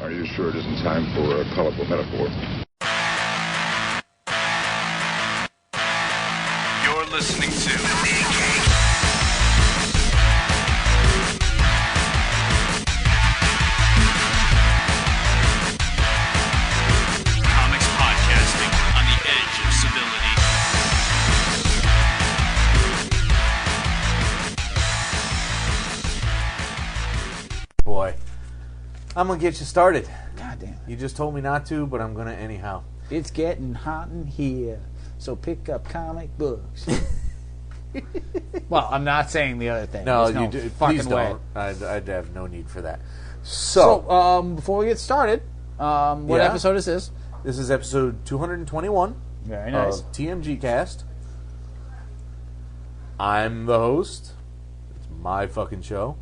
Are you sure it isn't time for a colorful metaphor? You're listening to Comics Podcasting on the edge of civility. Boy, I'm gonna get you started. God damn. You just told me not to, but I'm gonna anyhow. It's getting hot in here, so pick up comic books. Well, I'm not saying the other thing. No, There's you do, fucking please way. don't. I'd have no need for that. So, before we get started, what Yeah. episode is this? This is episode 221 Very nice. of TMG Cast. I'm the host. It's my fucking show.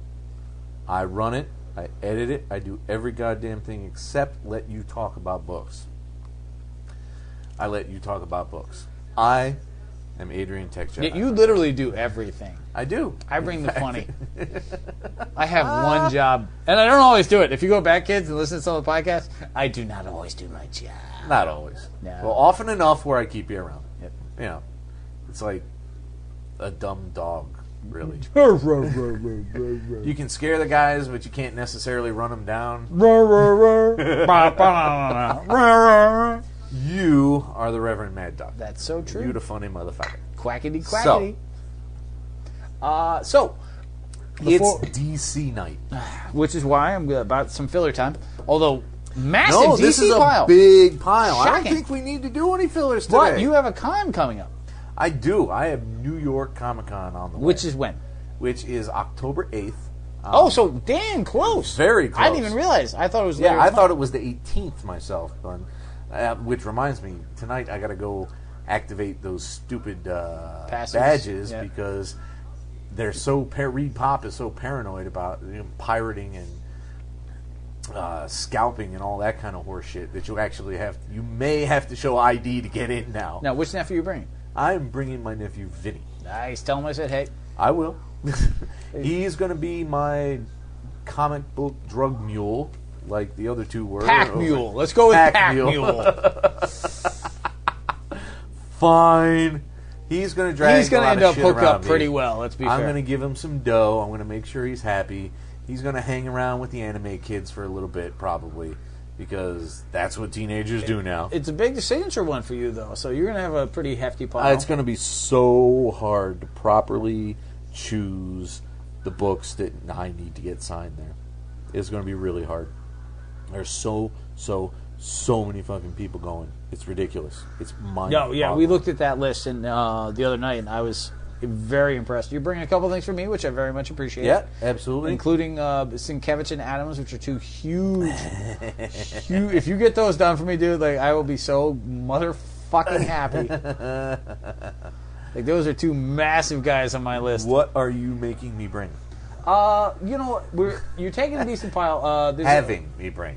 I run it. I edit it. I do every goddamn thing except let you talk about books. I let you talk about books. I am Adrian Tech Jedi. You literally do everything. I do. I bring the funny. I have one job, and I don't always do it. If you go back, kids, and listen to some of the podcasts, I do not always do my job. Not always. No. Well, often enough where I keep you around. Yep. You know, it's like a dumb dog, really. You can scare the guys, but you can't necessarily run them down. You are the Reverend Mad Dog. That's so true. You the funny motherfucker. Quackity quackity. So, It's DC night. which is why I'm about some filler time. Although, massive No, DC this is pile. a big pile. I don't Shocking. think we need to do any fillers today. But you have a con coming up. I do. I have New York Comic Con on the way. Which is when? Which is October 8th. So damn close. Very close. I didn't even realize. I thought it was later. Yeah, I this thought month. it was the 18th myself. But, which reminds me, tonight I got to go activate those stupid Passes. badges Yeah. because they're so Reed Pop is so paranoid about pirating and scalping and all that kind of horse shit that you may have to show ID to get in now. Now, which nephew are you bringing? I'm bringing my nephew Vinny. Nice. Tell him I said hey. I will. He's going to be my comic book drug mule, like the other two were. Pack mule. Let's go with pack mule. Fine. He's going to drag. He's going to a lot end of up shit hooked around up me. pretty well. Let's be I'm fair. going to give him some dough. I'm going to make sure he's happy. He's going to hang around with the anime kids for a little bit, probably, because that's what teenagers do now. It's a big signature one for you, though, so you're going to have a pretty hefty pile. It's going to be so hard to properly choose the books that I need to get signed there. It's going to be really hard. There's so many fucking people going. It's ridiculous. It's mind-boggling. Yeah, we looked at that list and the other night, and I was very impressed. You bring a couple things for me, which I very much appreciate. Yeah, absolutely. Including Sienkiewicz and Adams, which are two huge. If you get those done for me, dude, like I will be so motherfucking happy. Like those are two massive guys on my list. What are you making me bring? You know, you're taking a decent pile. Having me bring.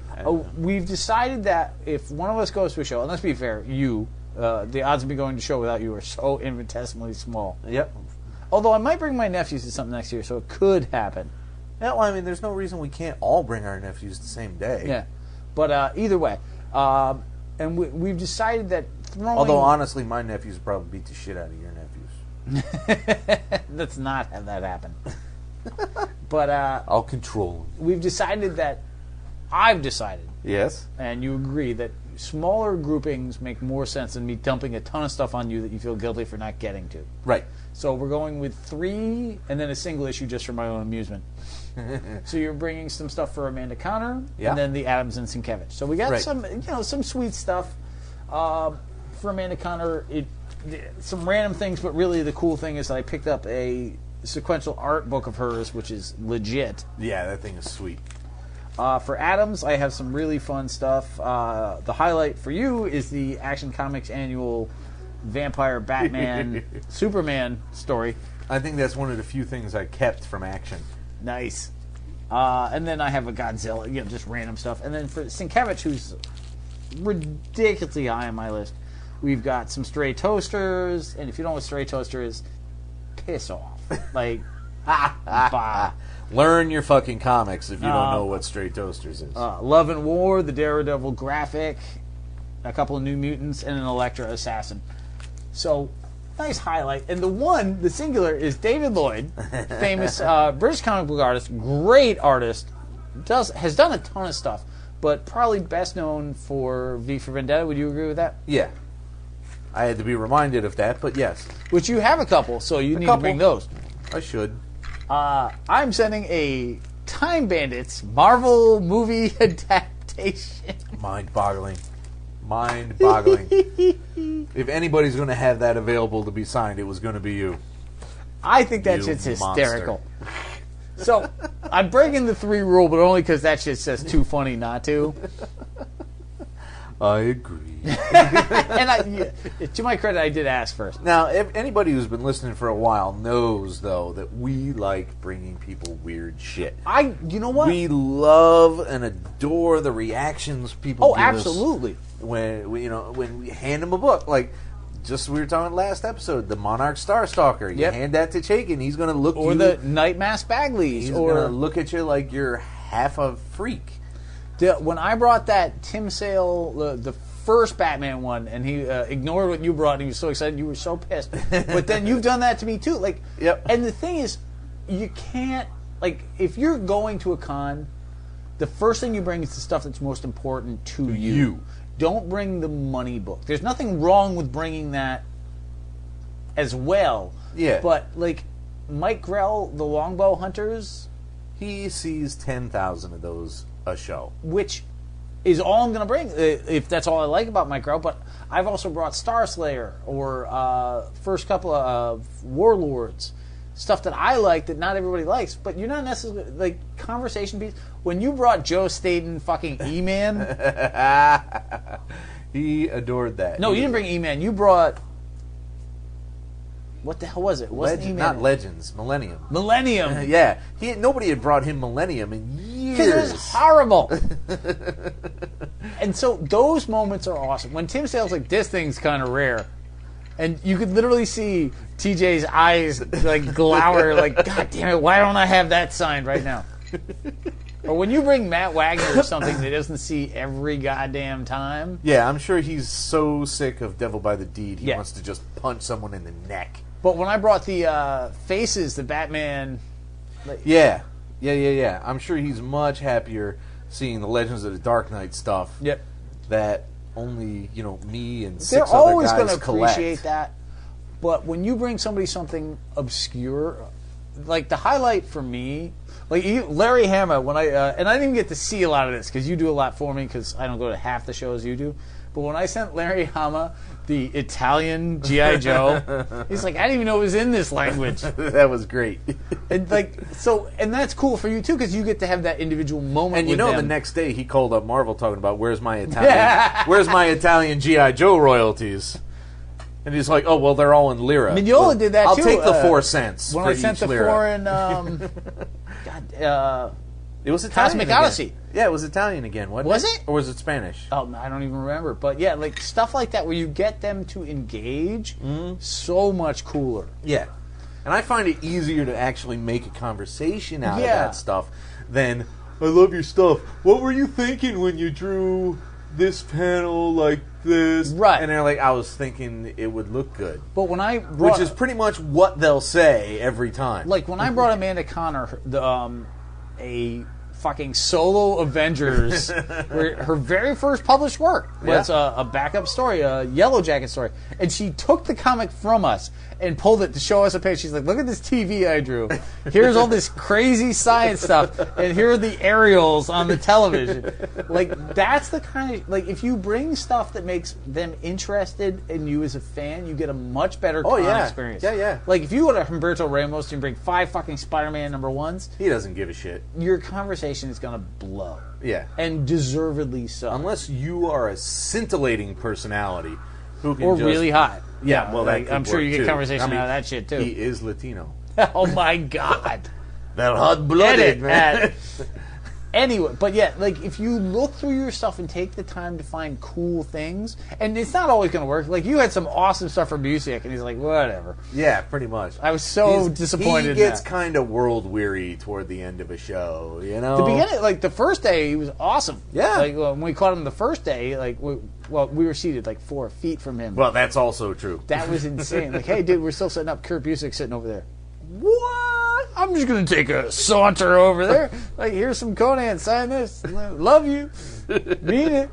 We've decided that if one of us goes to a show, and let's be fair, the odds of me going to a show without you are so infinitesimally small. Yep. Although I might bring my nephews to something next year, so it could happen. Yeah, well, I mean, there's no reason we can't all bring our nephews the same day. Yeah. But either way, and we've decided that throwing... Although, honestly, my nephews would probably beat the shit out of your nephews. Let's not have that happen. But I'll control them. I've decided, Yes? and you agree, that smaller groupings make more sense than me dumping a ton of stuff on you that you feel guilty for not getting to. Right. So we're going with 3 and then a single issue just for my own amusement. So you're bringing some stuff for Amanda Connor, Yeah. and then the Adams and Sienkiewicz. So we got Right. some sweet stuff for Amanda Connor. Some random things, but really the cool thing is that I picked up a sequential art book of hers, which is legit. Yeah, that thing is sweet. For Adams, I have some really fun stuff. The highlight for you is the Action Comics annual Vampire Batman Superman story. I think that's one of the few things I kept from Action. Nice. And then I have a Godzilla, just random stuff. And then for Sienkiewicz, who's ridiculously high on my list, we've got some Stray Toasters. And if you don't know what Stray Toaster is, piss off. Like, Bah. Learn your fucking comics if you don't know what Straight Toasters is. Love and War, the Daredevil graphic, a couple of New Mutants, and an Elektra Assassin. So, nice highlight. And the singular, is David Lloyd, famous British comic book artist, great artist, has done a ton of stuff, but probably best known for V for Vendetta. Would you agree with that? Yeah. I had to be reminded of that, but yes. Which you have a couple, so you need to bring those. I should. I'm sending a Time Bandits Marvel movie adaptation. Mind-boggling. Mind-boggling. If anybody's going to have that available to be signed, it was going to be you. I think that You shit's monster. hysterical. So, I'm breaking the 3 rule, but only because that shit says too funny not to. I agree. And to my credit, I did ask first. Now, if anybody who's been listening for a while knows, though, that we like bringing people weird shit. You know what? We love and adore the reactions people give us absolutely. when we hand them a book. Like, just we were talking last episode, the Monarch Star Stalker. You hand that to Chaykin, he's going to look or the Night Mask Bagleys. He's going to look at you like you're half a freak. When I brought that Tim Sale, the first Batman one, and he ignored what you brought, and he was so excited, you were so pissed. But then you've done that to me too. Like, yep. And the thing is, you can't, like, if you're going to a con, the first thing you bring is the stuff that's most important to you. Don't bring the money book. There's nothing wrong with bringing that as well. Yeah. But, like, Mike Grell, the Longbow Hunters, he sees 10,000 of those a show. Which is all I'm going to bring, if that's all I like about Mike Grell. But I've also brought Star Slayer or first couple of Warlords. Stuff that I like that not everybody likes. But you're not necessarily, like, conversation piece. When you brought Joe Staten fucking E-Man. He adored that. No, you didn't bring E-Man. You brought... What the hell was it? Not Legends. Millennium. Millennium. Yeah. Nobody had brought him Millennium in years. Because it was horrible. And so those moments are awesome. When Tim Sale's like, this thing's kind of rare. And you could literally see TJ's eyes like glower, like, God damn it, why don't I have that signed right now? Or when you bring Matt Wagner or something that he doesn't see every goddamn time. Yeah, I'm sure he's so sick of Devil by the Deed, he wants to just punch someone in the neck. But when I brought the Faces, the Batman... Yeah. I'm sure he's much happier seeing the Legends of the Dark Knight stuff. Yep. That only, me and They're 6 always other guys going to collect. appreciate that. But when you bring somebody something obscure, like the highlight for me, like Larry Hama, when and I didn't even get to see a lot of this because you do a lot for me because I don't go to half the shows you do. But when I sent Larry Hama the Italian G.I. Joe, he's like, I didn't even know it was in this language. That was great. And and that's cool for you too because you get to have that individual moment. And with them. the next day he called up Marvel talking about where's my Italian G.I. Joe royalties. And he's like, oh, well, they're all in lira. Mignola did that, too. I'll take the 4 cents when for I sent the lira. foreign... it was Italian Cosmic Odyssey. Again. Yeah, it was Italian again, wasn't it? Was it? Or was it Spanish? Oh, I don't even remember. But, yeah, like, stuff like that where you get them to engage, so much cooler. Yeah. And I find it easier to actually make a conversation out of that stuff than, I love your stuff. What were you thinking when you drew this panel like this? Right. And they're like, I was thinking it would look good. But when I brought... Which is pretty much what they'll say every time. Like, when I brought Amanda Connor a fucking solo Avengers, where her very first published work was a backup story, a Yellow Jacket story. And she took the comic from us and pulled it to show us a page. She's like, look at this TV I drew. Here's all this crazy science stuff. And here are the aerials on the television. Like, that's the kind of... Like, if you bring stuff that makes them interested in you as a fan, you get a much better con experience. Yeah. Like, if you go to Humberto Ramos and bring 5 fucking Spider-Man #1s... He doesn't give a shit. Your conversation is going to blow. Yeah. And deservedly so. Unless you are a scintillating personality who can or just... really hot. Yeah, well, that I'm sure you get too. conversation out of that shit, too. He is Latino. Oh, my God. That hot-blooded, man. Anyway, but yeah, like if you look through your stuff and take the time to find cool things, and it's not always going to work. Like you had some awesome stuff for Busiek, and he's like, whatever. Yeah, pretty much. I was so disappointed. He gets kind of world weary toward the end of a show, you know. The beginning, like the first day, he was awesome. Yeah. Like when we caught him the first day, like we were seated like 4 feet from him. Well, that's also true. That was insane. Like, hey, dude, we're still setting up. Kurt Busiek sitting over there. What? I'm just going to take a saunter over there. Like, here's some Conan. Sign this. Love you. Mean it.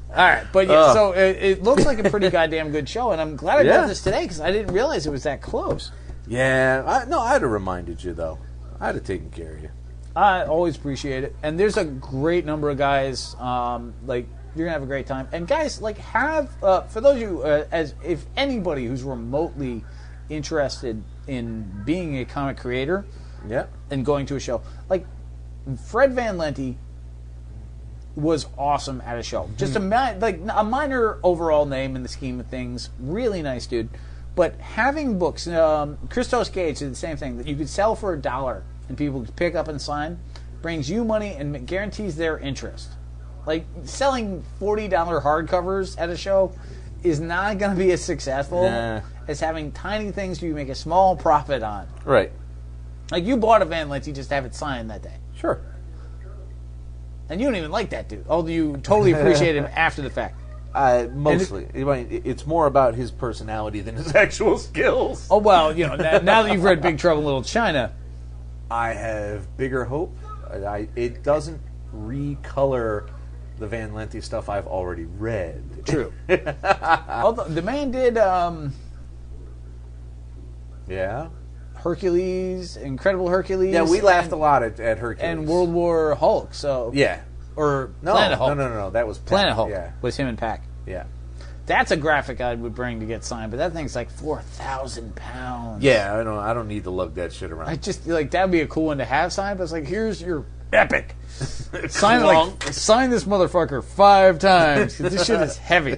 All right. But, yeah, so it looks like a pretty goddamn good show, and I'm glad I got this today because I didn't realize it was that close. Yeah. I'd have reminded you, though. I'd have taken care of you. I always appreciate it. And there's a great number of guys, like, you're going to have a great time. And, guys, like, have, for those of you, as if anybody who's remotely interested in being a comic creator and going to a show, like Fred Van Lente was awesome at a show. Just a minor overall name in the scheme of things. Really nice dude. But having books, Christos Gage did the same thing, that you could sell for $1 and people could pick up and sign, brings you money and guarantees their interest. Like selling $40 hardcovers at a show is not going to be as successful as having tiny things you make a small profit on. Right. Like you bought a Van Lente just to have it signed that day. Sure. And you don't even like that dude, although you totally appreciate him after the fact. Mostly. It's more about his personality than his actual skills. Oh, well, you know, now that you've read Big Trouble in Little China. I have bigger hope. It doesn't recolor the Van Lente stuff I've already read. True. Although the man did Hercules, Incredible Hercules. Yeah, we laughed a lot at Hercules. And World War Hulk, so... Yeah. Or Planet Hulk. No. That was Planet Hulk. Yeah. Was him and Pac. Yeah. That's a graphic I would bring to get signed, but that thing's like 4,000 pounds. Yeah, I don't need to lug that shit around. I just, like, that would be a cool one to have signed, but it's like, here's your epic. Sign this motherfucker 5 times, because this shit is heavy.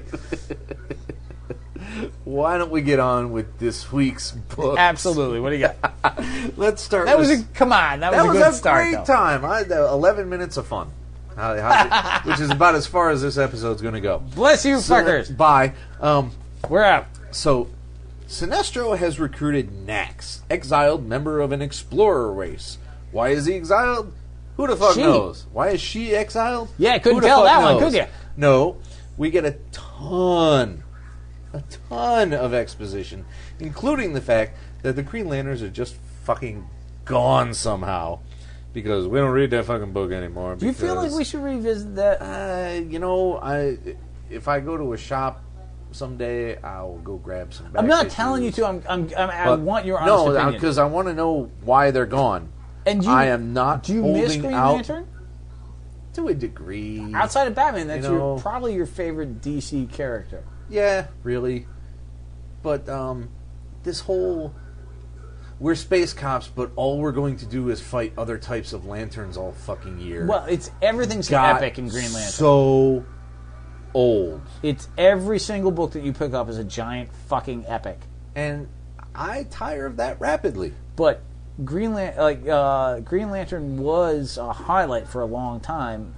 Why don't we get on with this week's book? Absolutely. What do you got? Let's start That with... was a good start, great time. 11 minutes of fun. Which is about as far as this episode's going to go. Bless you, fuckers. Bye. We're out. So, Sinestro has recruited Nax, exiled member of an explorer race. Why is he exiled? Who the fuck knows? Why is she exiled? Yeah, couldn't tell that one, could you? No. We get a ton of exposition, including the fact that the Green Lanterns are just fucking gone somehow. Because we don't read that fucking book anymore. Do you feel like we should revisit that? If I go to a shop someday, I'll go grab some. I'm not telling you to. I want your honest opinion. No, because I want to know why they're gone. And I am not. Do you miss Green Lantern? To a degree. Outside of Batman, that's probably your favorite DC character. Yeah, really. But this whole... We're space cops, but all we're going to do is fight other types of lanterns all fucking year. Well, everything's epic in Green Lantern. So old. It's every single book that you pick up is a giant fucking epic. And I tire of that rapidly. But Green Lantern was a highlight for a long time.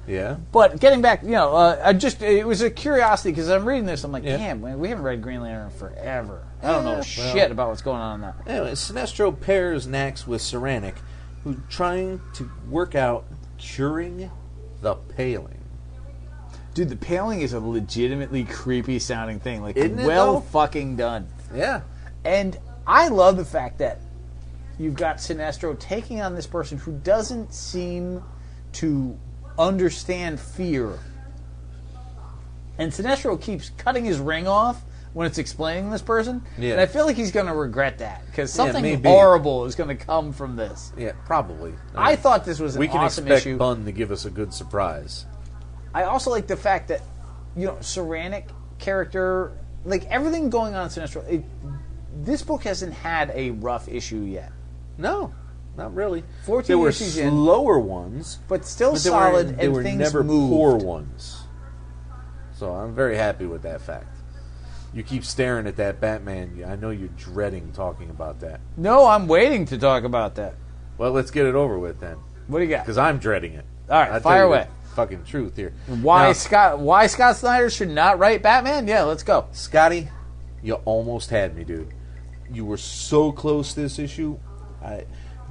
Yeah. But getting back, it was a curiosity because I'm reading this. I'm like, damn, man, we haven't read Green Lantern forever. I don't know shit about what's going on in that. Anyway, Sinestro pairs Nax with Saranic, who's trying to work out curing the paling. Dude, the paling is a legitimately creepy sounding thing. Like, isn't it, well though? Fucking done. Yeah. And I love the fact that you've got Sinestro taking on this person who doesn't seem to understand fear. And Sinestro keeps cutting his ring off when it's explaining this person. Yeah. And I feel like he's going to regret that because something horrible is going to come from this. Yeah, probably. I thought this was an awesome issue. We can expect Bunn to give us a good surprise. I also like the fact that, Saranic character, like everything going on in Sinestro, this book hasn't had a rough issue yet. No, not really. 14 there were issues slower ones, but still solid, and they were things never moved. poor ones. So I'm very happy with that fact. You keep staring at that Batman. I know you're dreading talking about that. No, I'm waiting to talk about that. Well, let's get it over with then, What do you got? because I'm dreading it. All right, I'll fire tell you away. the fucking truth here. Why Now, Scott Snyder should not write Batman? Yeah, let's go. Scotty, you almost had me, dude. You were so close this issue.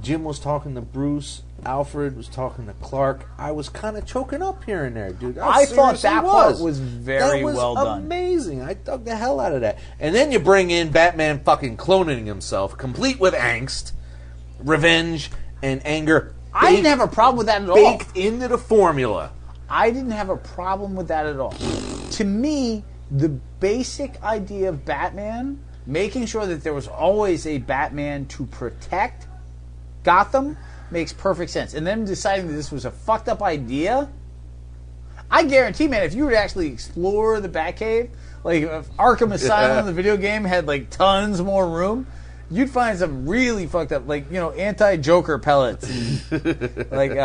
Jim was talking to Bruce. Alfred was talking to Clark. I was kind of choking up here and there, dude. I thought that part was very well done. That was amazing. I dug the hell out of that. And then you bring in Batman fucking cloning himself, complete with angst, revenge, and anger. I didn't have a problem with that at all. Baked into the formula. I didn't have a problem with that at all. To me, the basic idea of Batman, making sure that there was always a Batman to protect Gotham, makes perfect sense. And then deciding that this was a fucked up idea, I guarantee, man, if you were to actually explore the Batcave, like if Arkham Asylum, the video game, had like tons more room, you'd find some really fucked up, like, you know, anti-Joker pellets, and, like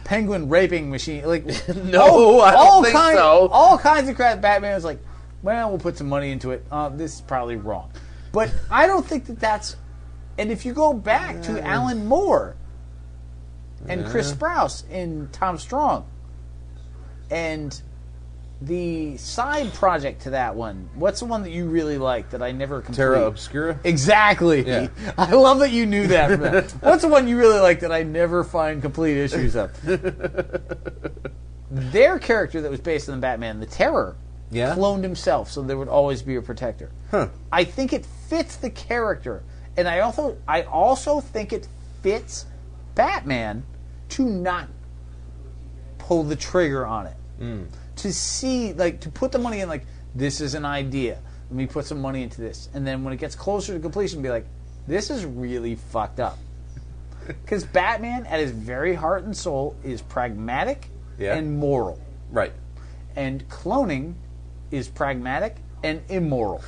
penguin raping machine, like No, I don't think so. All kinds of crap. Batman was like, well, we'll put some money into it. This is probably wrong, but I don't think that that's. And if you go back to Alan Moore and Chris Sprouse in Tom Strong, and the side project to that one, what's the one that you really like that I never completed? Terra Obscura? Exactly. Yeah. I love that you knew that. From that. What's the one you really like that I never find complete issues of? Their character that was based on Batman, the Terror, cloned himself, so there would always be a protector. Huh. I think it fits the character, and I also think it fits Batman to not pull the trigger on it. To see, like, to put the money in, like, this is an idea. Let me put some money into this. And then when it gets closer to completion, be like, this is really fucked up. Because Batman, at his very heart and soul, is pragmatic and moral. Right. And cloning is pragmatic and immoral.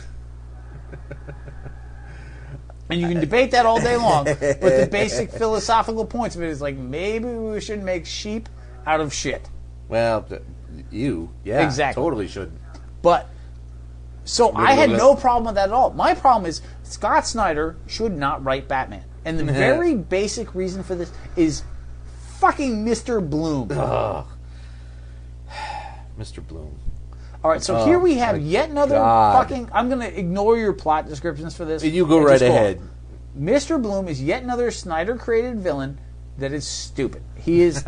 And you can debate that all day long, but the basic philosophical points of it is like, maybe we should make sheep out of shit. Well, Exactly. Totally shouldn't. But, so I had no problem with that at all. My problem is Scott Snyder should not write Batman. And the very basic reason for this is fucking Mr. Bloom. Ugh. Mr. Bloom. All right, so here we have yet another fucking... I'm going to ignore your plot descriptions for this. You go right ahead. Mr. Bloom is yet another Snyder-created villain that is stupid. He is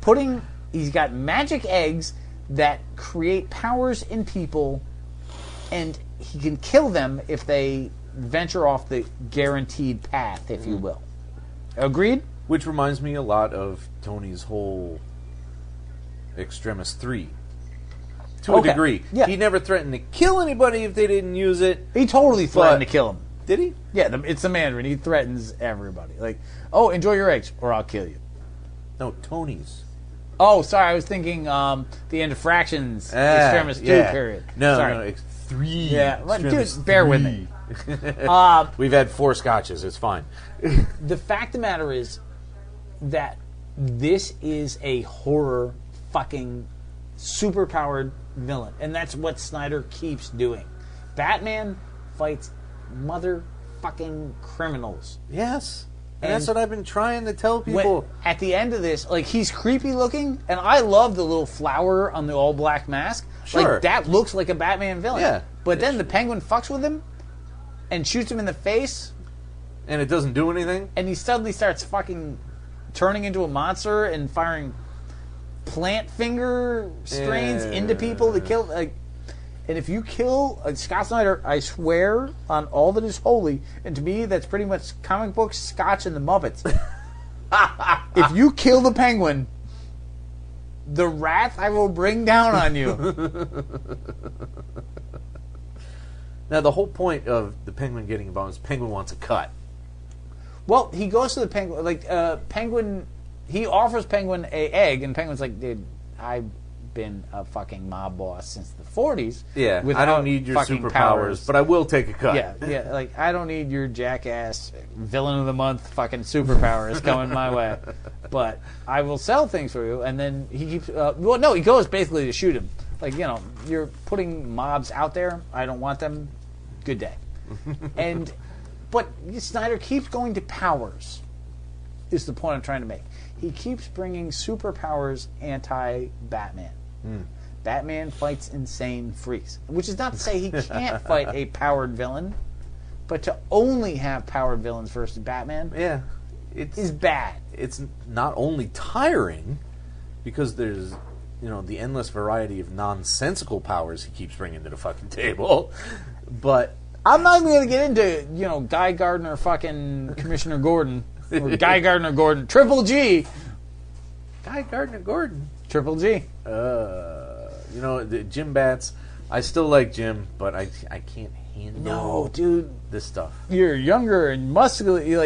putting... He's got magic eggs that create powers in people, and he can kill them if they venture off the guaranteed path, if you will. Agreed? Which reminds me a lot of Tony's whole Extremis 3. To a degree. Yeah. He never threatened to kill anybody if they didn't use it. He totally threatened to kill him. Did he? Yeah, it's the Mandarin. He threatens everybody. Like, oh, enjoy your eggs, or I'll kill you. No, Tony's. Oh, sorry, I was thinking the end of Fractions, Extremis 2 period. No, sorry. no, 3. Yeah, dude, bear with me. We've had 4 scotches, it's fine. The fact of the matter is that this is a horror fucking superpowered villain, and that's what Snyder keeps doing. Batman fights motherfucking criminals. Yes. And that's what I've been trying to tell people. At the end of this, like, he's creepy looking, and I love the little flower on the all-black mask. Sure. Like, that looks like a Batman villain. Yeah. But then the Penguin fucks with him and shoots him in the face. And it doesn't do anything? And he suddenly starts fucking turning into a monster and firing plant finger strains into people to kill... Like, and if you kill Scott Snyder, I swear on all that is holy, and to me that's pretty much comic books, Scotch, and the Muppets. If you kill the Penguin, the wrath I will bring down on you. Now, the whole point of the Penguin getting involved is Penguin wants a cut. Well, he goes to the Penguin, like, Penguin, he offers Penguin a egg, and Penguin's like, dude, I've been a fucking mob boss since the 40s. Yeah, I don't need your superpowers, but I will take a cut. Yeah, like, I don't need your jackass villain of the month fucking superpowers coming my way, but I will sell things for you. And then he keeps, well, no, he goes basically to shoot him. Like, you know, you're putting mobs out there. I don't want them. Good day. But Snyder keeps going to powers. is the point I'm trying to make. He keeps bringing superpowers anti-Batman. Batman fights insane freaks, which is not to say he can't fight a powered villain, but to only have powered villains versus Batman is bad. It's not only tiring, because there's, you know, the endless variety of nonsensical powers he keeps bringing to the fucking table, but I'm not even going to get into, you know, Guy Gardner fucking Commissioner Gordon, or Guy Gardner Gordon, Triple G. Guy Gardner Gordon. Triple G. You know, the Jim Bats, I still like Jim, but I can't handle No, dude. this stuff. You're younger and muscly,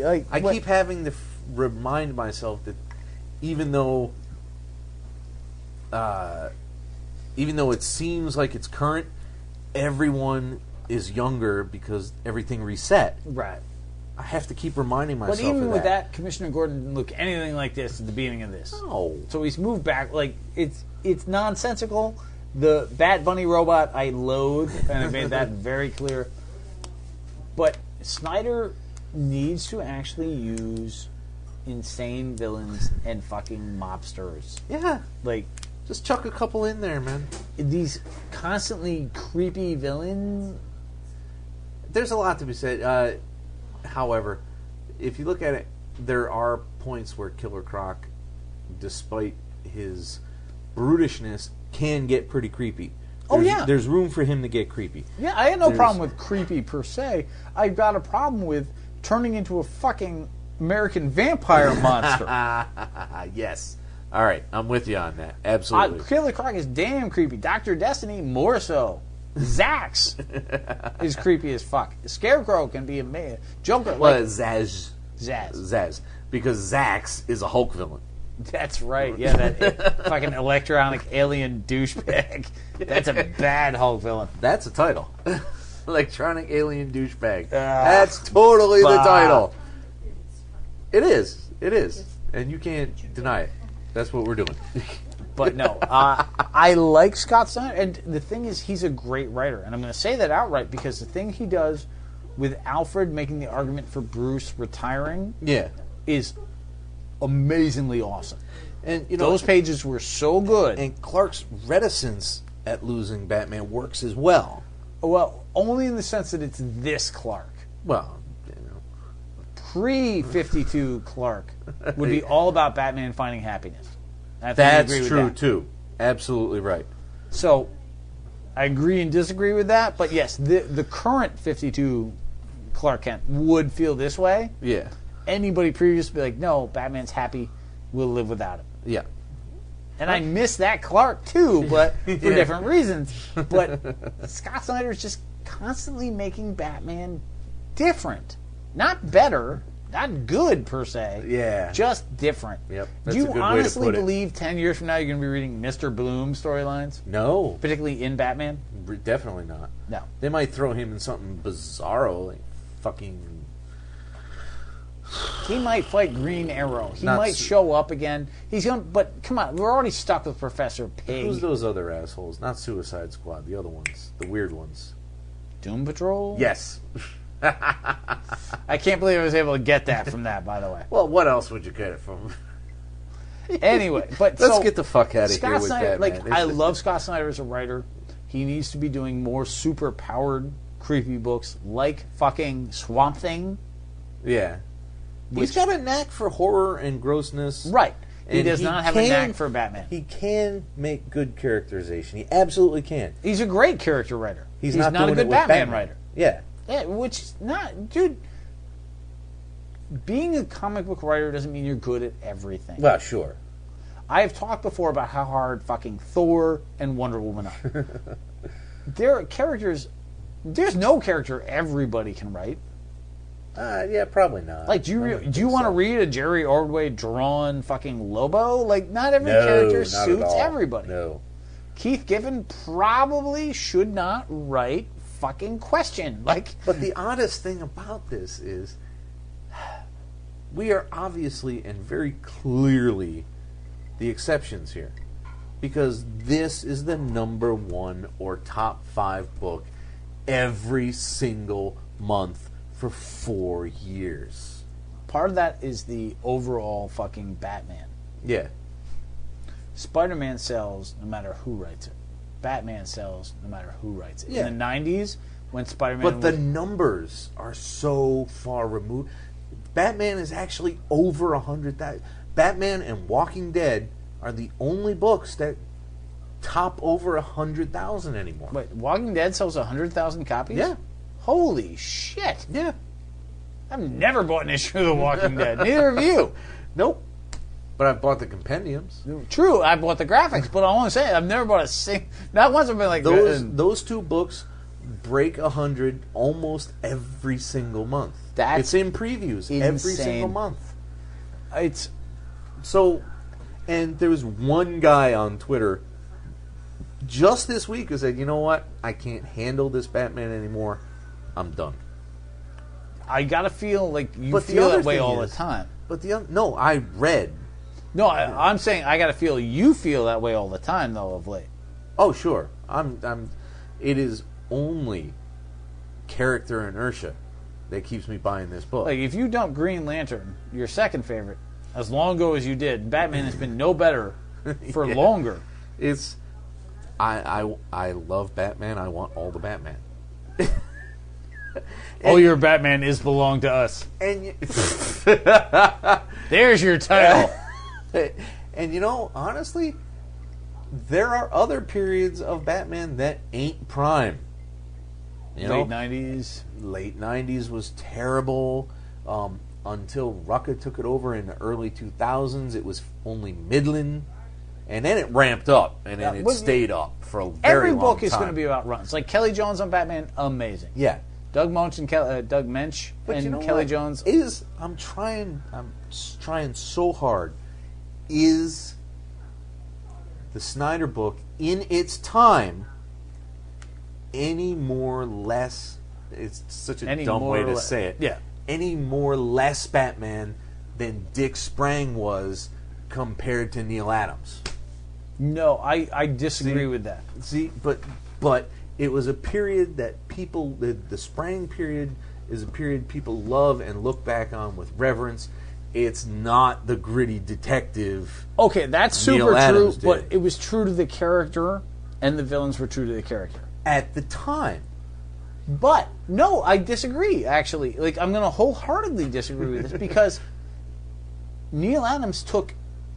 like I keep having to remind myself that even though it seems like it's current, everyone is younger because everything reset. Right. I have to keep reminding myself But even of with that, Commissioner Gordon didn't look anything like this at the beginning of this. No. So he's moved back. Like, it's nonsensical. The Bat Bunny robot I loathe, and I made that very clear. But Snyder needs to actually use insane villains and fucking mobsters. Yeah. Like, Just chuck a couple in there, man. these constantly creepy villains. There's a lot to be said. However, if you look at it, there are points where Killer Croc, despite his brutishness, can get pretty creepy. Oh, yeah. There's room for him to get creepy. Yeah, I had no problem with creepy per se. I've got a problem with turning into a fucking American vampire monster. Yes. All right, I'm with you on that. Absolutely. Killer Croc is damn creepy. Dr. Destiny, more so. Zax is creepy as fuck. Scarecrow can be a Joker. Well, Like, Zaz. Zaz. Because Zax is a Hulk villain. That's right. Yeah, that fucking electronic alien douchebag. That's a bad Hulk villain. That's a title. Electronic alien douchebag. That's totally the title. It is. It is. And you can't deny it. That's what we're doing. But no, I like Scott Snyder, and the thing is, he's a great writer, and I'm going to say that outright because the thing he does with Alfred making the argument for Bruce retiring, is amazingly awesome. And you know, those pages were so good. And Clark's reticence at losing Batman works as well. Well, only in the sense that it's this Clark. Well, you know, pre-52 Clark would be all about Batman finding happiness. That's true, too. Absolutely right. So, I agree and disagree with that, but yes, the current 52 Clark Kent would feel this way. Yeah. Anybody previous would be like, no, Batman's happy, we'll live without him. Yeah. And I miss that Clark, too, but for different reasons. But Scott Snyder is just constantly making Batman different. Not better. Not good, per se. Yeah. Just different. Yep. Do you honestly believe 10 years from now you're going to be reading Mr. Bloom storylines? No. Particularly in Batman? Definitely not. No. They might throw him in something bizarro, like fucking... He might fight Green Arrow. He might show up again. He's going. But come on, we're already stuck with Professor Pig. Who's those other assholes? Not Suicide Squad. The other ones. The weird ones. Doom Patrol? Yes. I can't believe I was able to get that from that, by the way. Well, what else would you get it from? Anyway, but let's get the fuck out of Scott here with Snyder, that, like, man. I love Scott Snyder as a writer. He needs to be doing more super-powered, creepy books like fucking Swamp Thing. Yeah. He's got a knack for horror and grossness. Right. He does not have a knack for Batman. He can make good characterization. He absolutely can. He's a great character writer. He's not a good Batman writer. Yeah. Yeah, which is not... Dude, being a comic book writer doesn't mean you're good at everything. Well, sure. I have talked before about how hard fucking Thor and Wonder Woman are. There are characters... There's no character everybody can write. Yeah, probably not. Like, do you want to read a Jerry Ordway drawn fucking Lobo? Like, not every character suits everybody. No. Keith Giffen probably should not write fucking Question. Like, but the oddest thing about this is we are obviously and very clearly the exceptions here, because this is the #1 or top 5 book every single month for 4 years. part of that is the overall fucking Batman. Yeah. Spider-Man sells no matter who writes it. Batman sells no matter who writes it. Yeah. In the 90s, when Spider-Man But the was... numbers are so far removed. Batman is actually over 100,000. Batman and Walking Dead are the only books that top over 100,000 anymore. Wait, Walking Dead sells 100,000 copies? Yeah. Holy shit. Yeah. I've never bought an issue of The Walking Dead. Neither of you. Nope. But I've bought the compendiums. True, I bought the graphics, but I want to say I've never bought a single... Not once I've been like... Those two books break 100 almost every single month. That's it's in previews every single month. It's... So, and there was one guy on Twitter just this week who said, you know what? I can't handle this Batman anymore. I'm done. I gotta feel like you But feel that way all the time. But no, I read. No, I'm saying I gotta feel you feel that way all the time, though, of late. Oh, sure. It is only character inertia that keeps me buying this book. Like, if you dump Green Lantern, your second favorite, as long ago as you did, Batman has been no better for longer. It's... I love Batman. I want all the Batman. All your Batman is belong to us. And There's your title. and you know, honestly, there are other periods of Batman that ain't prime. You know, Late 90s. Late 90s was terrible. Until Rucka took it over in the early 2000s, it was only middling. And then it ramped up, and then it stayed up for a very long time. Every book is going to be about runs. Like Kelly Jones on Batman, amazing. Yeah. Doug Mensch and Kelly Jones. I'm trying so hard. Is the Snyder book in its time any more less? It's such a dumb way to say it. Yeah. Any more less Batman than Dick Sprang was compared to Neil Adams? No, I disagree with that. See, but it was a period that people, the Sprang period is a period people love and look back on with reverence. It's not the gritty detective. Okay, that's super Neil true, Adams did. but it was true to the character, and the villains were true to the character. At the time. But, no, I disagree, actually. Like, I'm going to wholeheartedly disagree with this, because Neil Adams took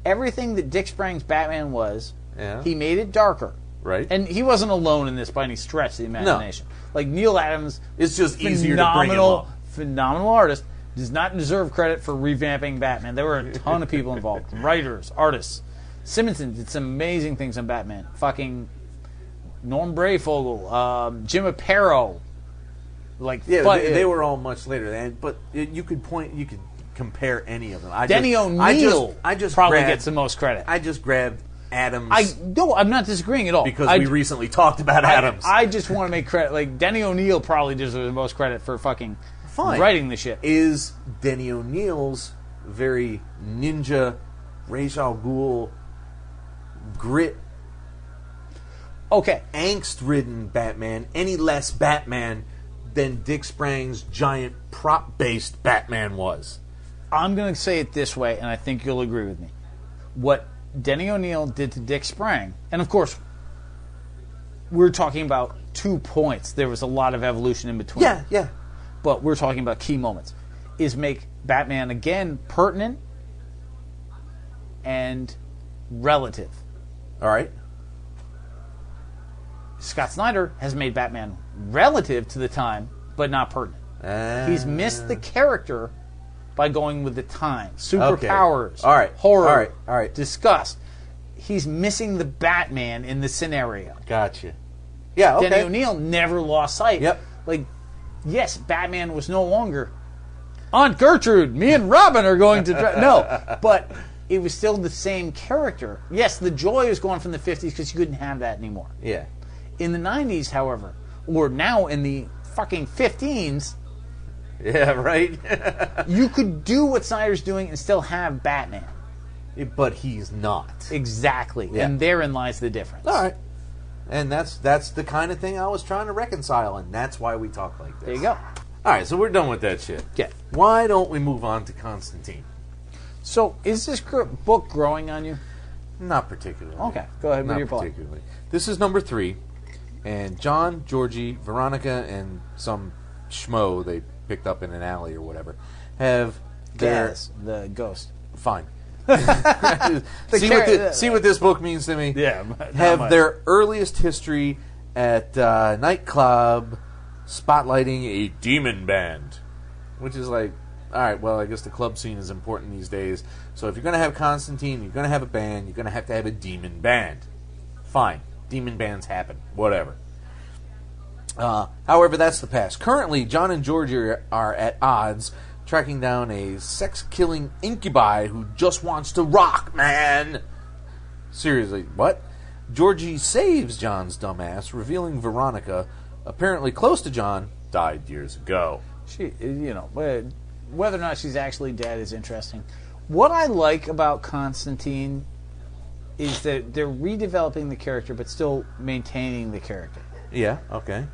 everything that Dick Sprang's Batman was, he made it darker. Right. And he wasn't alone in this by any stretch of the imagination. No. Like, Neil Adams... It's just easier to bring him up. Phenomenal artist. Does not deserve credit for revamping Batman. There were a ton of people involved. Writers, artists. Simonson did some amazing things on Batman. Fucking Norm Brayfogle, Jim Aparo. Like, they were all much later. But you could compare any of them. Denny O'Neil probably gets the most credit. I just grabbed Adams. I'm not disagreeing at all. Because we recently talked about Adams. I just want to make credit. Like, Denny O'Neil probably deserves the most credit for fucking writing the shit. Is Denny O'Neil's very ninja, Ra's al Ghul, grit, angst-ridden Batman any less Batman than Dick Sprang's giant prop-based Batman was? I'm going to say it this way, and I think you'll agree with me. What Denny O'Neil did to Dick Sprang, and of course, we're talking about 2 points. There was a lot of evolution in between. Yeah. But we're talking about key moments. Is make Batman, again, pertinent and relative. All right. Scott Snyder has made Batman relative to the time, but not pertinent. He's missed the character by going with the time. Superpowers. All right. Horror. All right. Disgust. He's missing the Batman in the scenario. Gotcha. Yeah, okay. Denny O'Neil never lost sight. Yep. Like, yes, Batman was no longer Aunt Gertrude, me and Robin are going to... No, but it was still the same character. Yes, the joy was gone from the 50s because you couldn't have that anymore. Yeah. In the 90s, however, or now in the fucking 15s... Yeah, right? you could do what Snyder's doing and still have Batman. But he's not. Exactly. Yeah. And therein lies the difference. All right. And that's the kind of thing I was trying to reconcile, and that's why we talk like this. There you go. All right, so we're done with that shit. Yeah. Why don't we move on to Constantine? So, is this book growing on you? Not particularly. Okay, go ahead with Not your plot. particularly. This is number 3, and John, Georgie, Veronica, and some schmo they picked up in an alley or whatever have their... Gaz, the ghost. Fine. See what this book means to me? Yeah. Have their earliest history at nightclub spotlighting a demon band. Which is like, alright, well, I guess the club scene is important these days. So if you're going to have Constantine, you're going to have a band, you're going to have a demon band. Fine. Demon bands happen. Whatever. However, that's the past. Currently, John and Georgie are at odds, tracking down a sex-killing incubi who just wants to rock, man. Seriously, what? Georgie saves John's dumbass, revealing Veronica, apparently close to John, died years ago. She, whether or not she's actually dead is interesting. What I like about Constantine is that they're redeveloping the character, but still maintaining the character. Yeah, okay.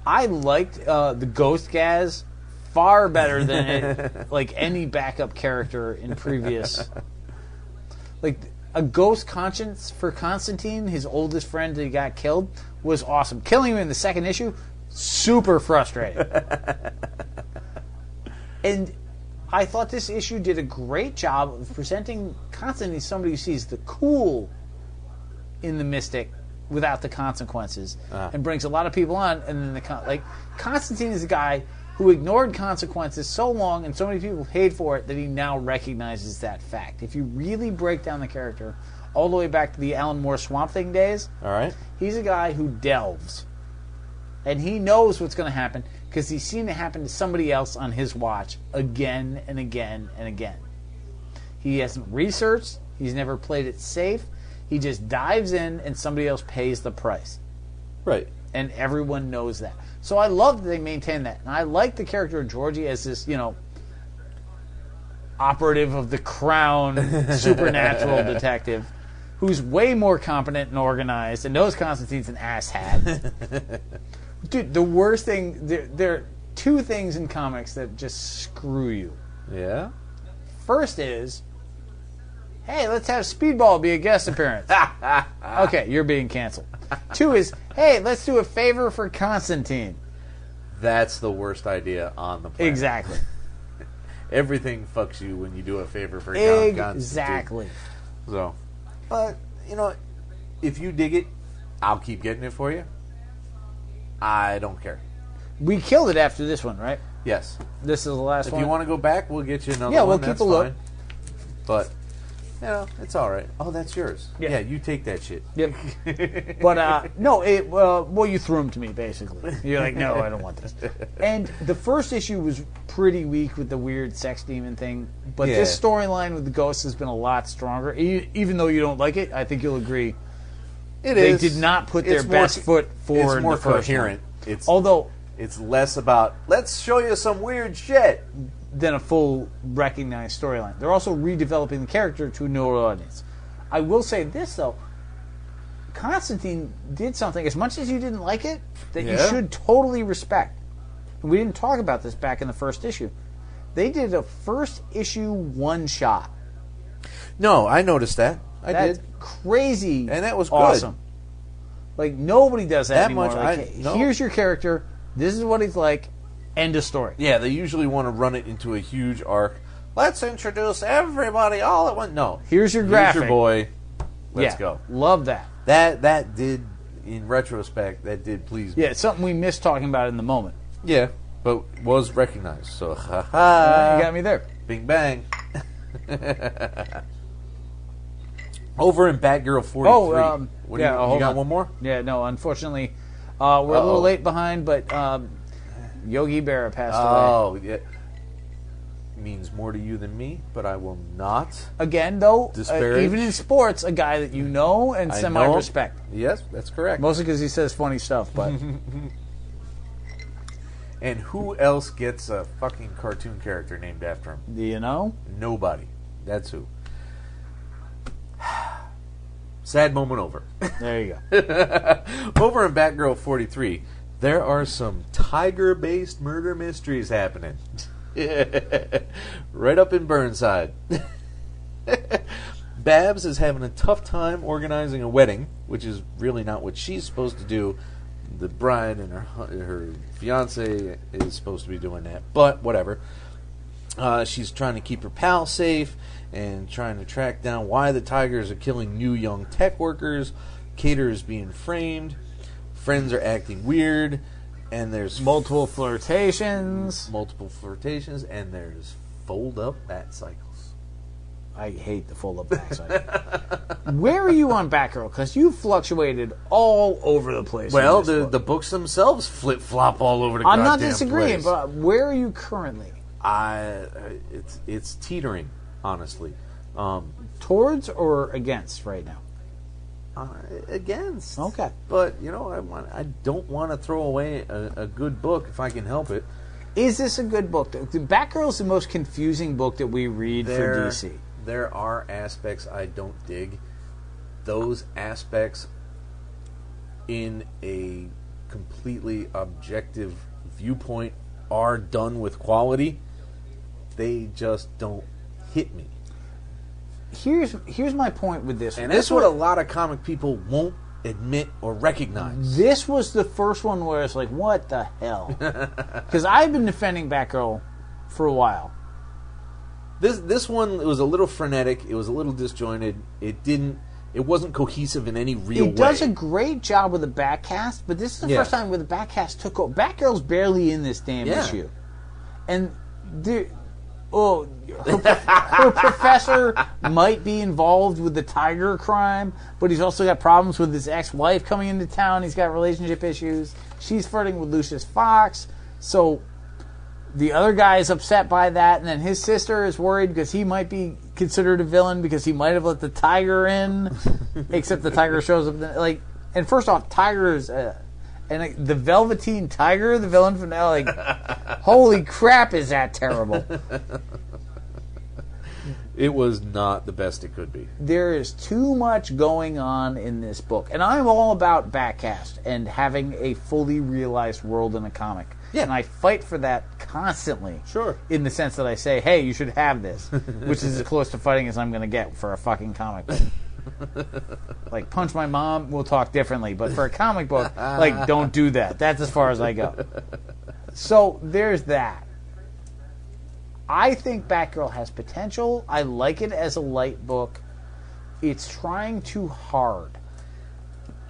I liked the Ghost Gaz far better than any backup character in previous. Like a ghost conscience for Constantine, his oldest friend that he got killed, was awesome. Killing him in the second issue, super frustrating. And I thought this issue did a great job of presenting Constantine as somebody who sees the cool in the mystic without the consequences, and brings a lot of people on. And then Constantine is a guy who ignored consequences so long and so many people paid for it that he now recognizes that fact. If you really break down the character all the way back to the Alan Moore Swamp Thing days, all right, he's a guy who delves. And he knows what's going to happen because he's seen it happen to somebody else on his watch again and again and again. He hasn't researched. He's never played it safe. He just dives in and somebody else pays the price. Right. And everyone knows that. So I love that they maintain that. And I like the character of Georgie as this, operative of the crown, supernatural detective who's way more competent and organized and knows Constantine's an asshat. Dude, the worst thing, there are two things in comics that just screw you. Yeah? First is, hey, let's have Speedball be a guest appearance. Okay, you're being canceled. Two is, hey, let's do a favor for Constantine. That's the worst idea on the planet. Exactly. Everything fucks you when you do a favor for Constantine. Exactly. So, but, if you dig it, I'll keep getting it for you. I don't care. We killed it after this one, right? Yes. This is the last one? If you want to go back, we'll get you another one. Yeah, we'll That's keep a look. fine. But, it's all right. Oh, that's yours. Yeah, you take that shit. Yep. But, no, you threw them to me, basically. You're like, no, I don't want this. And the first issue was pretty weak with the weird sex demon thing. But this storyline with the ghosts has been a lot stronger. Even though you don't like it, I think you'll agree. They did not put their best foot forward. It's more the first coherent. One. Although it's less about, let's show you some weird shit, than a full recognized storyline. They're also redeveloping the character to a newer audience. I will say this, though. Constantine did something, as much as you didn't like it, that you should totally respect. And we didn't talk about this back in the first issue. They did a first issue one-shot. No, I noticed that. That's did. Crazy. And that was good. Awesome. Like, nobody does that anymore. Much. Here's your character. This is what he's like. End of story. Yeah, they usually want to run it into a huge arc. Let's introduce everybody all at once. No. Here's your graphic. Here's your boy. Let's go. Love that. That did, in retrospect, that did please me. Yeah, it's something we missed talking about in the moment. Yeah, but was recognized. So, You got me there. Bing bang. Over in Batgirl 43. You got one more? Yeah, no, unfortunately, we're a little late behind, but Yogi Berra passed away. Oh, yeah. Means more to you than me, but I will not. Again, though, disparage. even in sports, a guy that you know and semi-respect. Yes, that's correct. Mostly because he says funny stuff, but... And who else gets a fucking cartoon character named after him? Do you know? Nobody. That's who. Sad moment over. There you go. Over in Batgirl 43, there are some tiger-based murder mysteries happening. Right up in Burnside. Babs is having a tough time organizing a wedding, which is really not what she's supposed to do. The bride and her fiance is supposed to be doing that, but whatever. She's trying to keep her pal safe and trying to track down why the tigers are killing new young tech workers. Cater is being framed. Friends are acting weird. And there's multiple flirtations, and there's fold-up bat cycles. I hate the fold-up bat cycle. Where are you on Batgirl? Because you fluctuated all over the place. Well, the books themselves flip-flop all over the I'm goddamn not disagreeing, place. but where are you currently? It's teetering, honestly. Towards or against right now? Against. Okay. But, I don't want to throw away a good book if I can help it. Is this a good book? Batgirl is the most confusing book that we read for DC. There are aspects I don't dig. Those aspects, in a completely objective viewpoint, are done with quality. They just don't hit me. Here's my point with this. And that's what a lot of comic people won't admit or recognize. This was the first one where it's like, what the hell? Because I've been defending Batgirl for a while. This one, it was a little frenetic. It was a little disjointed. It wasn't cohesive in any real way. It does a great job with the Batcast, but this is the first time where the Batcast took over. Batgirl's barely in this damn issue. And her professor might be involved with the tiger crime, but he's also got problems with his ex-wife coming into town. He's got relationship issues. She's flirting with Lucius Fox, so the other guy is upset by that, and then his sister is worried because he might be considered a villain because he might have let the tiger in, except the tiger shows up. And first off, Tiger is... And the Velveteen Tiger, the villain from now, holy crap, is that terrible? It was not the best it could be. There is too much going on in this book. And I'm all about Batcast and having a fully realized world in a comic. Yeah. And I fight for that constantly. Sure. In the sense that I say, hey, you should have this. Which is as close to fighting as I'm going to get for a fucking comic book. Punch my mom, we'll talk differently. But for a comic book, don't do that. That's as far as I go. So there's that. I think Batgirl has potential. I like it as a light book. It's trying too hard.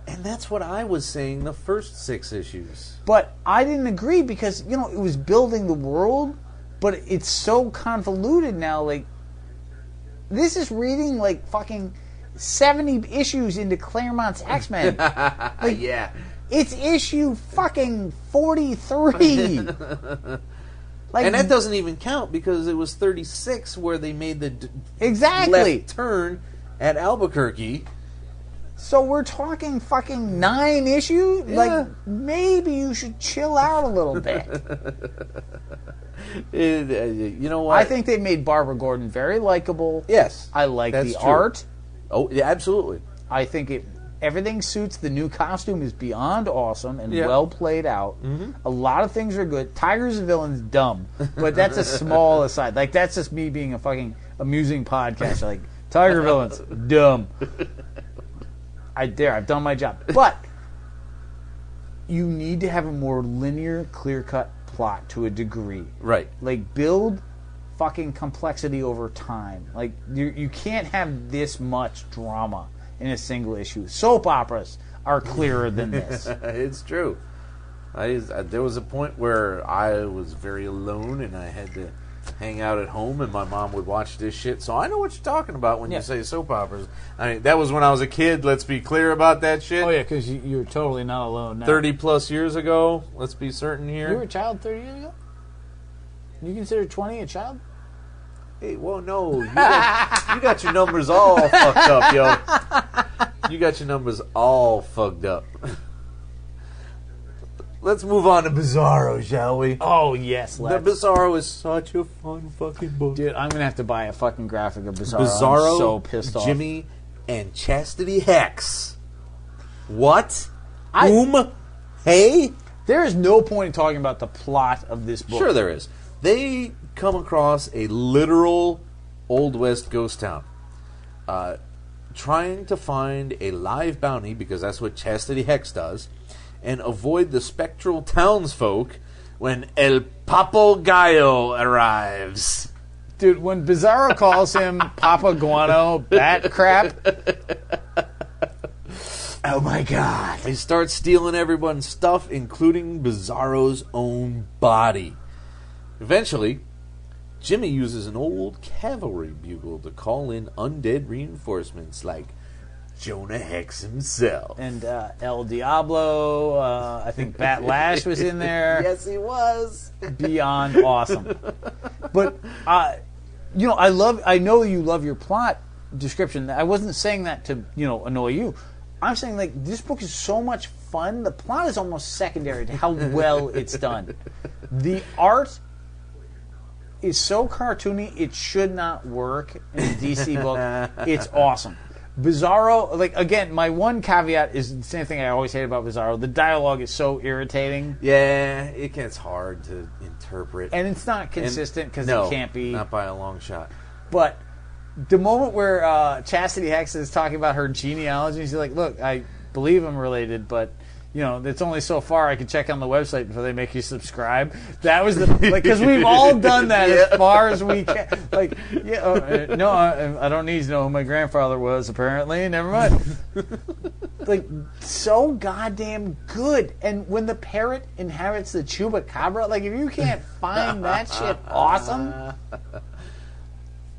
And that's what I was saying the first 6 issues. But I didn't agree because, it was building the world, but it's so convoluted now. This is reading fucking 70 issues into Claremont's X-Men. Yeah. It's issue fucking 43. And that doesn't even count because it was 36 where they made the left turn at Albuquerque. So we're talking fucking 9 issues? Yeah. Maybe you should chill out a little bit. You know what? I think they made Barbara Gordon very likable. Yes. I like the true. art. Oh, yeah, absolutely. I think everything suits. The new costume is beyond awesome and well played out. Mm-hmm. A lot of things are good. Tiger's a villain's dumb, but that's a small aside. That's just me being a fucking amusing podcaster. Tiger villains, dumb. I've done my job. But you need to have a more linear, clear-cut plot to a degree. Right. Build fucking complexity over time. You can't have this much drama in a single issue. Soap operas are clearer than this. It's true. There was a point where I was very alone and I had to hang out at home and my mom would watch this shit, so I know what you're talking about when you say soap operas. That was when I was a kid, let's be clear about that shit. Oh yeah, because you're totally not alone now. 30 plus years ago, let's be certain here. You were a child 30 years ago? You consider 20 a child? Hey, well, no. You got your numbers all fucked up, yo. You got your numbers all fucked up. Let's move on to BIZARRO, shall we? Oh, yes, let's. The BIZARRO is such a fun fucking book. Dude, I'm going to have to buy a fucking graphic of BIZARRO. BIZARRO, I'm so pissed off. Jimmy, and Chastity Hex. What? Whom? Hey? There is no point in talking about the plot of this book. Sure there is. They come across a literal Old West ghost town. Trying to find a live bounty, because that's what Chastity Hex does, and avoid the spectral townsfolk when El Papo Gallo arrives. Dude, when Bizarro calls him Papa Guano bat crap, oh my god. They start stealing everyone's stuff, including Bizarro's own body. Eventually, Jimmy uses an old cavalry bugle to call in undead reinforcements like Jonah Hex himself. And El Diablo, I think Bat Lash was in there. Yes, he was. Beyond awesome. But, you know, I know you love your plot description. I wasn't saying that to, you know, annoy you. I'm saying, like, this book is so much fun. The plot is almost secondary to how well it's done. The art is so cartoony, it should not work in a DC book. It's awesome. Bizarro, like, again, my one caveat is the same thing I always hate about Bizarro. The dialogue is so irritating. Yeah, it gets hard to interpret. And it's not consistent because it can't be. Not by a long shot. But the moment where Chastity Hex is talking about her genealogy, she's like, look, I believe I'm related, but, you know, it's only so far I can check on the website before they make you subscribe. That was the, like, because we've all done that as far as we can. Like, yeah, no, I don't need to know who my grandfather was, apparently. Never mind. Like, so goddamn good. And when the parrot inherits the chupacabra, like, if you can't find that shit awesome,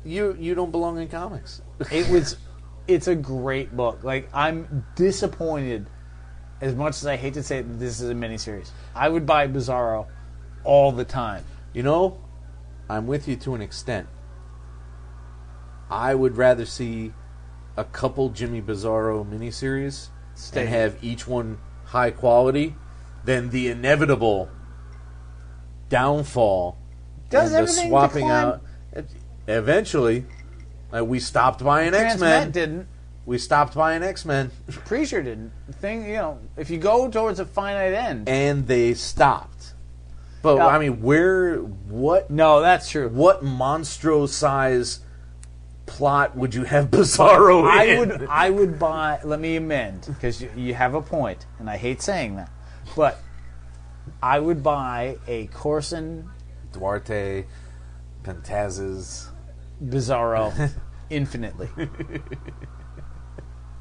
you don't belong in comics. It's a great book. Like, I'm disappointed. As much as I hate to say it, this is a miniseries. I would buy Bizarro all the time. You know, I'm with you to an extent. I would rather see a couple Jimmy Bizarro miniseries and have each one high quality than the inevitable downfall Does and the everything swapping decline? out. Eventually, we stopped buying X-Men. Didn't. We stopped buying X-Men. Pretty sure didn't. The thing, you know, if you go towards a finite end. And they stopped. But, No. I mean, what No, that's true. What monstro size plot would you have Bizarro in? I would buy, let me amend, because you have a point, and I hate saying that, but I would buy a Corson Duarte, Pentazes, Bizarro infinitely.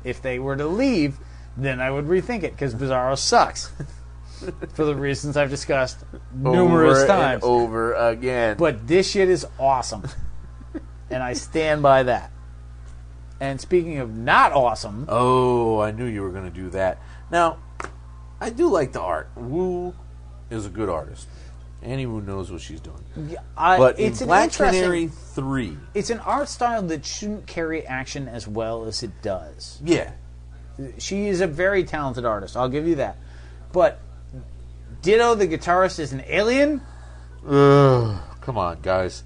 If they were to leave, then I would rethink it, because Bizarro sucks. For the reasons I've discussed numerous times. And over again. But this shit is awesome. And I stand by that. And speaking of not awesome... Oh, I knew you were going to do that. Now, I do like the art. Wu is a good artist. Annie Wu knows what she's doing. But it's in Black Canary 3... It's an art style that shouldn't carry action as well as it does. Yeah. She is a very talented artist. I'll give you that. But Ditto, the guitarist, is an alien? Come on, guys.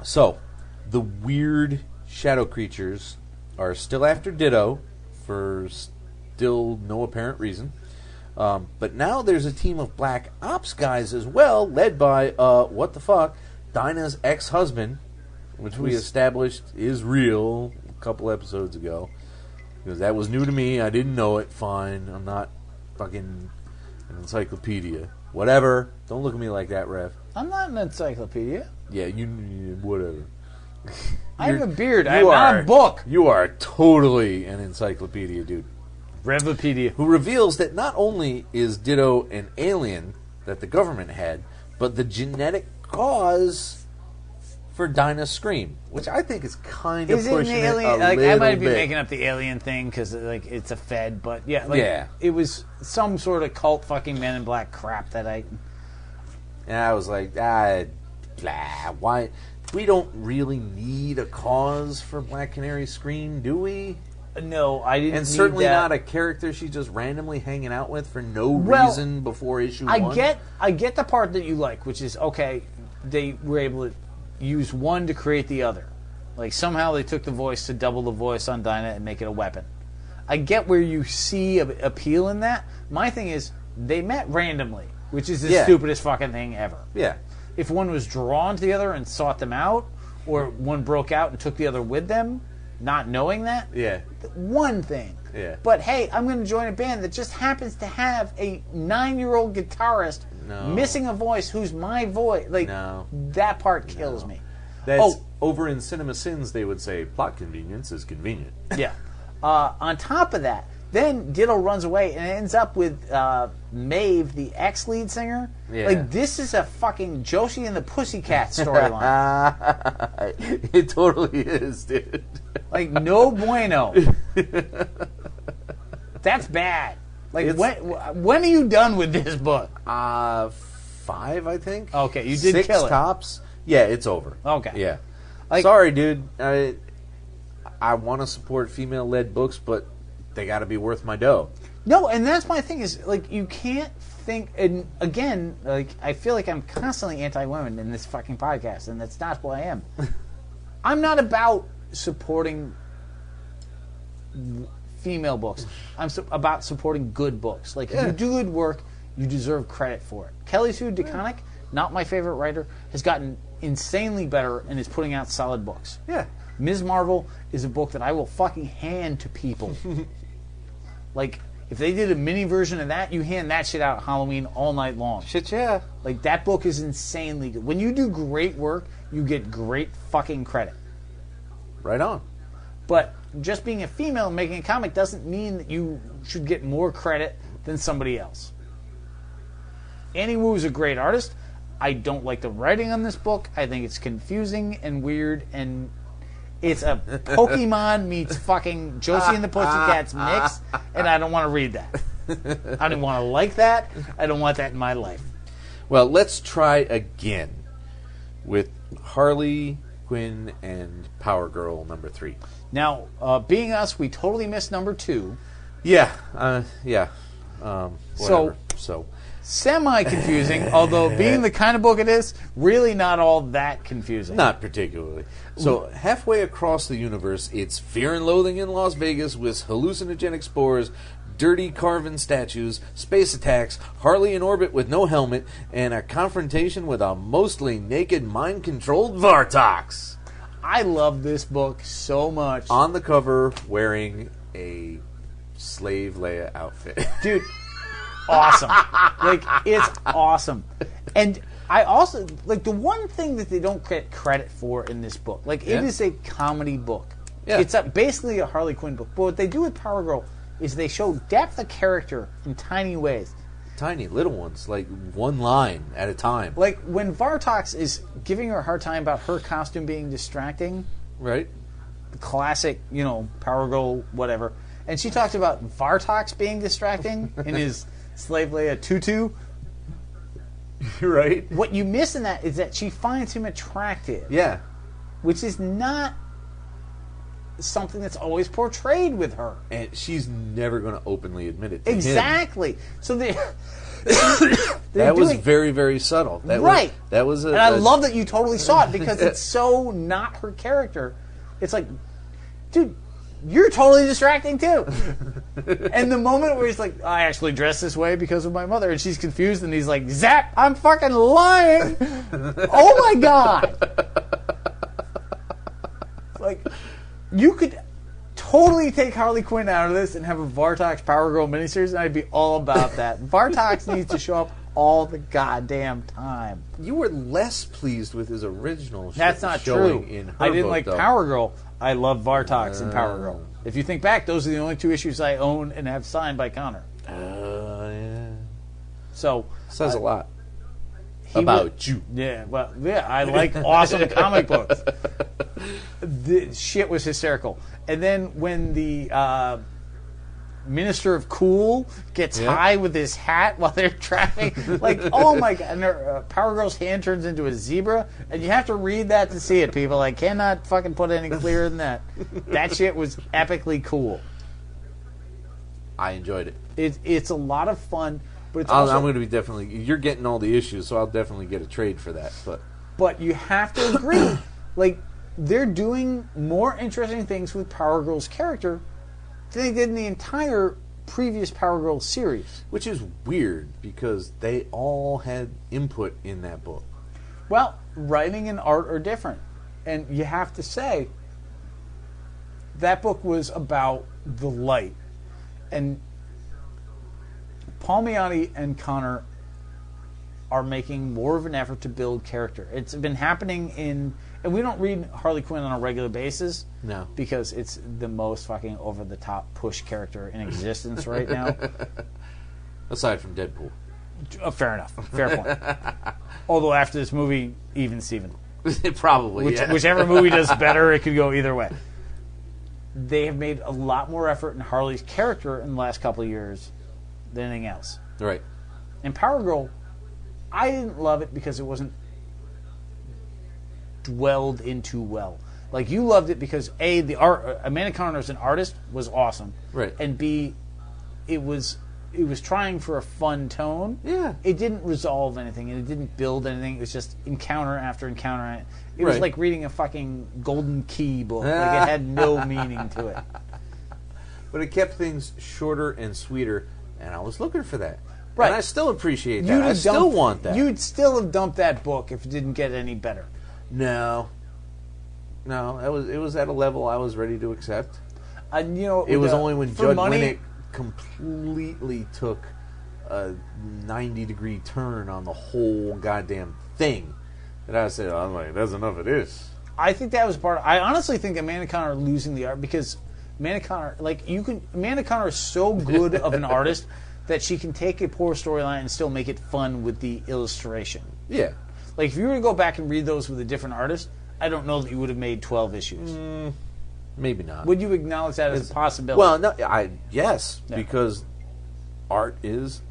So, the weird shadow creatures are still after Ditto for still no apparent reason. But now there's a team of black ops guys as well, led by, what the fuck, Dinah's ex-husband, which we established is real a couple episodes ago. Because that was new to me. I didn't know it. Fine. I'm not fucking an encyclopedia. Whatever. Don't look at me like that, Rev. I'm not an encyclopedia. Yeah, you whatever. I have a beard. I'm not a book. You are totally an encyclopedia, dude. Revipedia. Who reveals that not only is Ditto an alien that the government had, but the genetic cause for Dinah's scream, which I think is kind of pushing it a little bit. I might be making up the alien thing because like it's a Fed, but yeah, it was some sort of cult fucking Men in Black crap that I. And I was like, why? We don't really need a cause for Black Canary's scream, do we? No, I didn't. And certainly need that. not a character she's just randomly hanging out with for no reason before issue 1. I get the part that you like, which is okay. They were able to use one to create the other. Like somehow they took the voice to double the voice on Dinah and make it a weapon. I get where you see appeal in that. My thing is, they met randomly, which is the Yeah. stupidest fucking thing ever. Yeah. If one was drawn to the other and sought them out, or one broke out and took the other with them, not knowing that, Yeah. one thing. Yeah. But hey, I'm going to join a band that just happens to have a 9-year-old guitarist missing a voice who's my voice. Like, that part kills me. That's over in Cinema Sins, they would say plot convenience is convenient. Yeah. On top of that, then Ditto runs away and ends up with Maeve, the ex-lead singer. Yeah. Like, this is a fucking Josie and the Pussycat storyline. It totally is, dude. Like, no bueno. That's bad. Like, when are you done with this book? 5, I think. Okay, you did 6 kill it. tops. Yeah, it's over. Okay. Yeah. Like, sorry, dude. I want to support female-led books, but they got to be worth my dough. No, and that's my thing is, like, you can't think, and again, like, I feel like I'm constantly anti-women in this fucking podcast, and that's not who I am. I'm not about supporting female books. I'm about supporting good books. Like, if you do good work, you deserve credit for it. Kelly Sue DeConnick, not my favorite writer, has gotten insanely better and is putting out solid books. Yeah. Ms. Marvel is a book that I will fucking hand to people. Like, if they did a mini version of that, you hand that shit out at Halloween all night long. Shit, yeah. Like, that book is insanely good. When you do great work, you get great fucking credit. Right on. But just being a female and making a comic doesn't mean that you should get more credit than somebody else. Annie Wu is a great artist. I don't like the writing on this book. I think it's confusing and weird, and it's a Pokemon meets fucking Josie and the Pussycats mix, and I don't want to read that. I don't want to like that. I don't want that in my life. Well, let's try again with Harley Quinn and Power Girl number 3. Now, being us, we totally missed number 2. Yeah, So semi-confusing, although being the kind of book it is, really not all that confusing. not particularly. So halfway across the universe, it's Fear and Loathing in Las Vegas with hallucinogenic spores, dirty carven statues, space attacks, Harley in orbit with no helmet, and a confrontation with a mostly naked, mind-controlled Vartox. I love this book so much. On the cover, wearing a slave Leia outfit. Dude, awesome. Like, it's awesome. And I also, like, the one thing that they don't get credit for in this book, like, it is a comedy book. Yeah. It's basically a Harley Quinn book. But what they do with Power Girl is they show depth of character in tiny ways. Tiny, little ones, like one line at a time. Like, when Vartox is giving her a hard time about her costume being distracting, Right? the classic, Power Girl, whatever, and she talks about Vartox being distracting in his Slave Leia tutu. Right? What you miss in that is that she finds him attractive. Yeah. Which is not something that's always portrayed with her. And she's never going to openly admit it to him. Exactly. So they That was very, very subtle. That right. Was and I love that you totally saw it because it's so not her character. It's like, dude, you're totally distracting too. And the moment where he's like, I actually dress this way because of my mother, and she's confused, and he's like, Zap, I'm fucking lying. Oh my god. Like, you could totally take Harley Quinn out of this and have a Vartox Power Girl miniseries, and I'd be all about that. Vartox needs to show up all the goddamn time. You were less pleased with his original That's not showing true. in her I didn't book, like though. Power Girl. I love Vartox and Power Girl. If you think back, those are the only 2 issues I own and have signed by Connor. Yeah. So Says a lot he about you. Yeah, well, yeah, I like awesome comic books. The shit was hysterical. And then when the Minister of Cool gets high with his hat while they're trapping, like, oh my god! And her, Power Girl's hand turns into a zebra, and you have to read that to see it. People, I cannot fucking put it any clearer than that. That shit was epically cool. I enjoyed it. It's a lot of fun, but it's I'm also, going to be definitely. You're getting all the issues, so I'll definitely get a trade for that. But you have to agree, like, they're doing more interesting things with Power Girl's character than they did in the entire previous Power Girl series. Which is weird, because they all had input in that book. Well, writing and art are different. And you have to say, that book was about the light. And Palmiotti and Connor are making more of an effort to build character. It's been happening in... And we don't read Harley Quinn on a regular basis. No. Because it's the most fucking over-the-top push character in existence right now. Aside from Deadpool. Fair enough. Fair point. Although after this movie, even Steven. Probably, yeah. Whichever movie does better, it could go either way. They have made a lot more effort in Harley's character in the last couple of years than anything else. Right. And Power Girl, I didn't love it because it wasn't dwelled into well. Like, you loved it because A, the art, Amanda Connor as an artist was awesome. Right. And B, it was trying for a fun tone. Yeah. It didn't resolve anything, and it didn't build anything. It was just encounter after encounter. It was like reading a fucking Golden Key book. Like, it had no meaning to it. But it kept things shorter and sweeter, and I was looking for that. Right. And I still appreciate that. I still want that. You'd still have dumped that book if it didn't get any better. No, it was at a level I was ready to accept. And you know, it was only when Judd money, Winnick completely took a 90-degree turn on the whole goddamn thing that I said, I'm like, that's enough of this. I think that was part of, I honestly think Amanda Connor losing the art, because Amanda Connor, Amanda Connor is so good of an artist that she can take a poor storyline and still make it fun with the illustration. Yeah. Like, if you were to go back and read those with a different artist, I don't know that you would have made 12 issues. Maybe not. Would you acknowledge that as a possibility? Well, no, yes, Yeah. because art is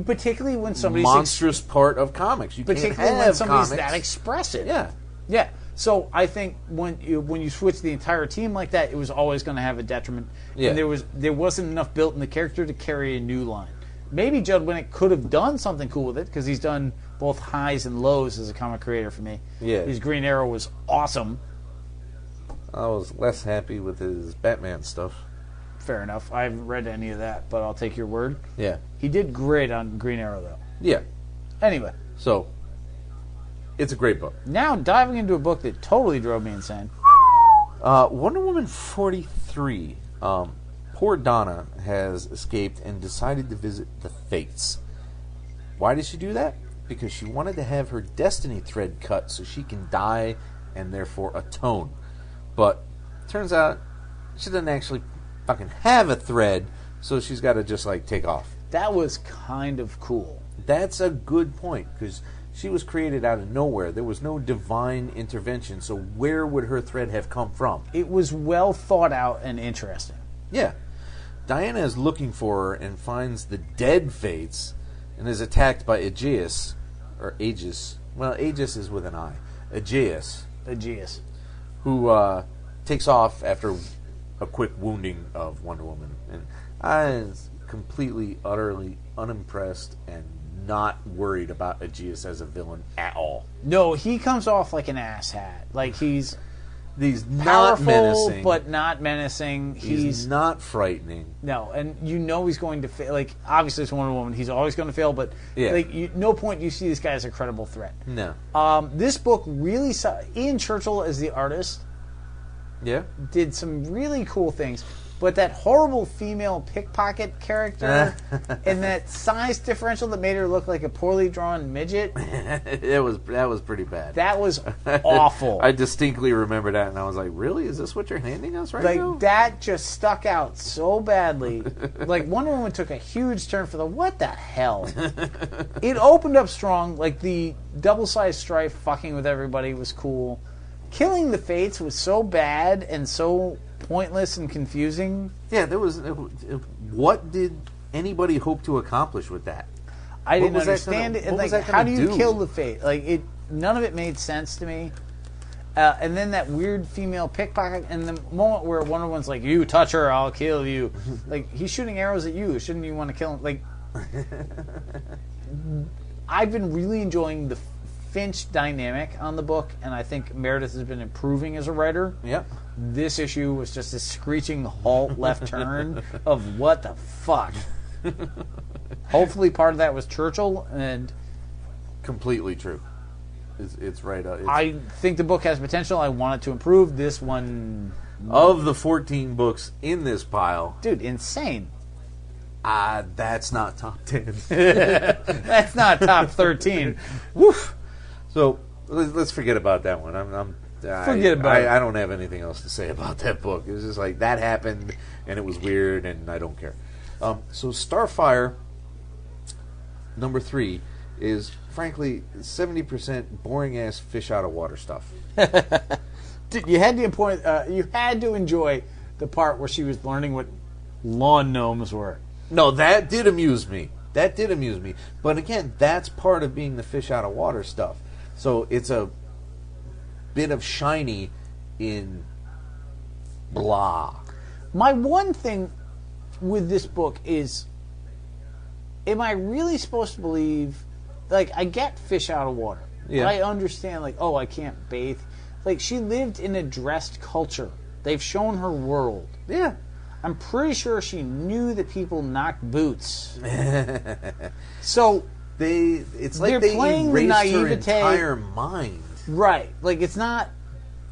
particularly when somebody's monstrous part of comics. You can't particularly have when somebody's comics. that expressive. Yeah. Yeah. So I think when you switch the entire team like that, it was always going to have a detriment. Yeah. And there wasn't enough built in the character to carry a new line. Maybe Judd Winnick could have done something cool with it, because he's done both highs and lows as a comic creator for me. Yeah. His Green Arrow was awesome. I was less happy with his Batman stuff. Fair enough. I haven't read any of that, but I'll take your word. Yeah. He did great on Green Arrow, though. Yeah. Anyway. So, it's a great book. Now, diving into a book that totally drove me insane. Wonder Woman 43. Poor Donna has escaped and decided to visit the Fates. Why did she do that? Because she wanted to have her destiny thread cut so she can die and therefore atone. But turns out she doesn't actually fucking have a thread, so she's got to just like take off. That was kind of cool. That's a good point, because she was created out of nowhere. There was no divine intervention, so where would her thread have come from? It was well thought out and interesting. Yeah. Diana is looking for her and finds the dead Fates and is attacked by Aegeus, or Aegis. Well, Aegis is with an I. Aegeus, who takes off after a quick wounding of Wonder Woman. And I was completely, utterly unimpressed and not worried about Aegeus as a villain at all. No, he comes off like an asshat. Like, he's not powerful, menacing, but not menacing. He's not frightening. No, and you know he's going to fail. Like, obviously, it's Wonder Woman. He's always going to fail, but no point do you see this guy as a credible threat. No. This book really Ian Churchill as the artist did some really cool things. But that horrible female pickpocket character and that size differential that made her look like a poorly drawn midget. That was pretty bad. That was awful. I distinctly remember that, and I was like, really? Is this what you're handing us right now? Like, that just stuck out so badly. Like, Wonder Woman took a huge turn for the what the hell? It opened up strong. Like, the double-sized Strife fucking with everybody was cool. Killing the Fates was so bad and so pointless and confusing. Yeah, there was. What did anybody hope to accomplish with that? I didn't understand it. And like, how do you kill the Fate? Like, none of it made sense to me. And then that weird female pickpocket, and the moment where Wonder Woman's like, "You touch her, I'll kill you." Like, he's shooting arrows at you. Shouldn't you want to kill him? Like, I've been really enjoying the Finch dynamic on the book, and I think Meredith has been improving as a writer. Yep. This issue was just a screeching halt left turn of what the fuck. Hopefully part of that was Churchill, and Completely true. It's right. I think the book has potential. I want it to improve. This one... Of the 14 books in this pile... Dude, insane. That's not top 10. That's not top 13. Woof. So, let's forget about that one. Forget about it. I don't have anything else to say about that book. It was just like, that happened, and it was weird, and I don't care. So, Starfire, number 3, is, frankly, 70% boring-ass fish-out-of-water stuff. Dude, you had to enjoy the part where she was learning what lawn gnomes were. No, that did amuse me. But again, that's part of being the fish-out-of-water stuff. So, it's a bit of shiny in blah. My one thing with this book is, am I really supposed to believe, like, I get fish out of water. Yeah. I understand, like, oh, I can't bathe. Like, she lived in a dressed culture. They've shown her world. Yeah. I'm pretty sure she knew that people knocked boots. So it's like they're they playing the erased her naivete. entire mind. Right. Like, it's not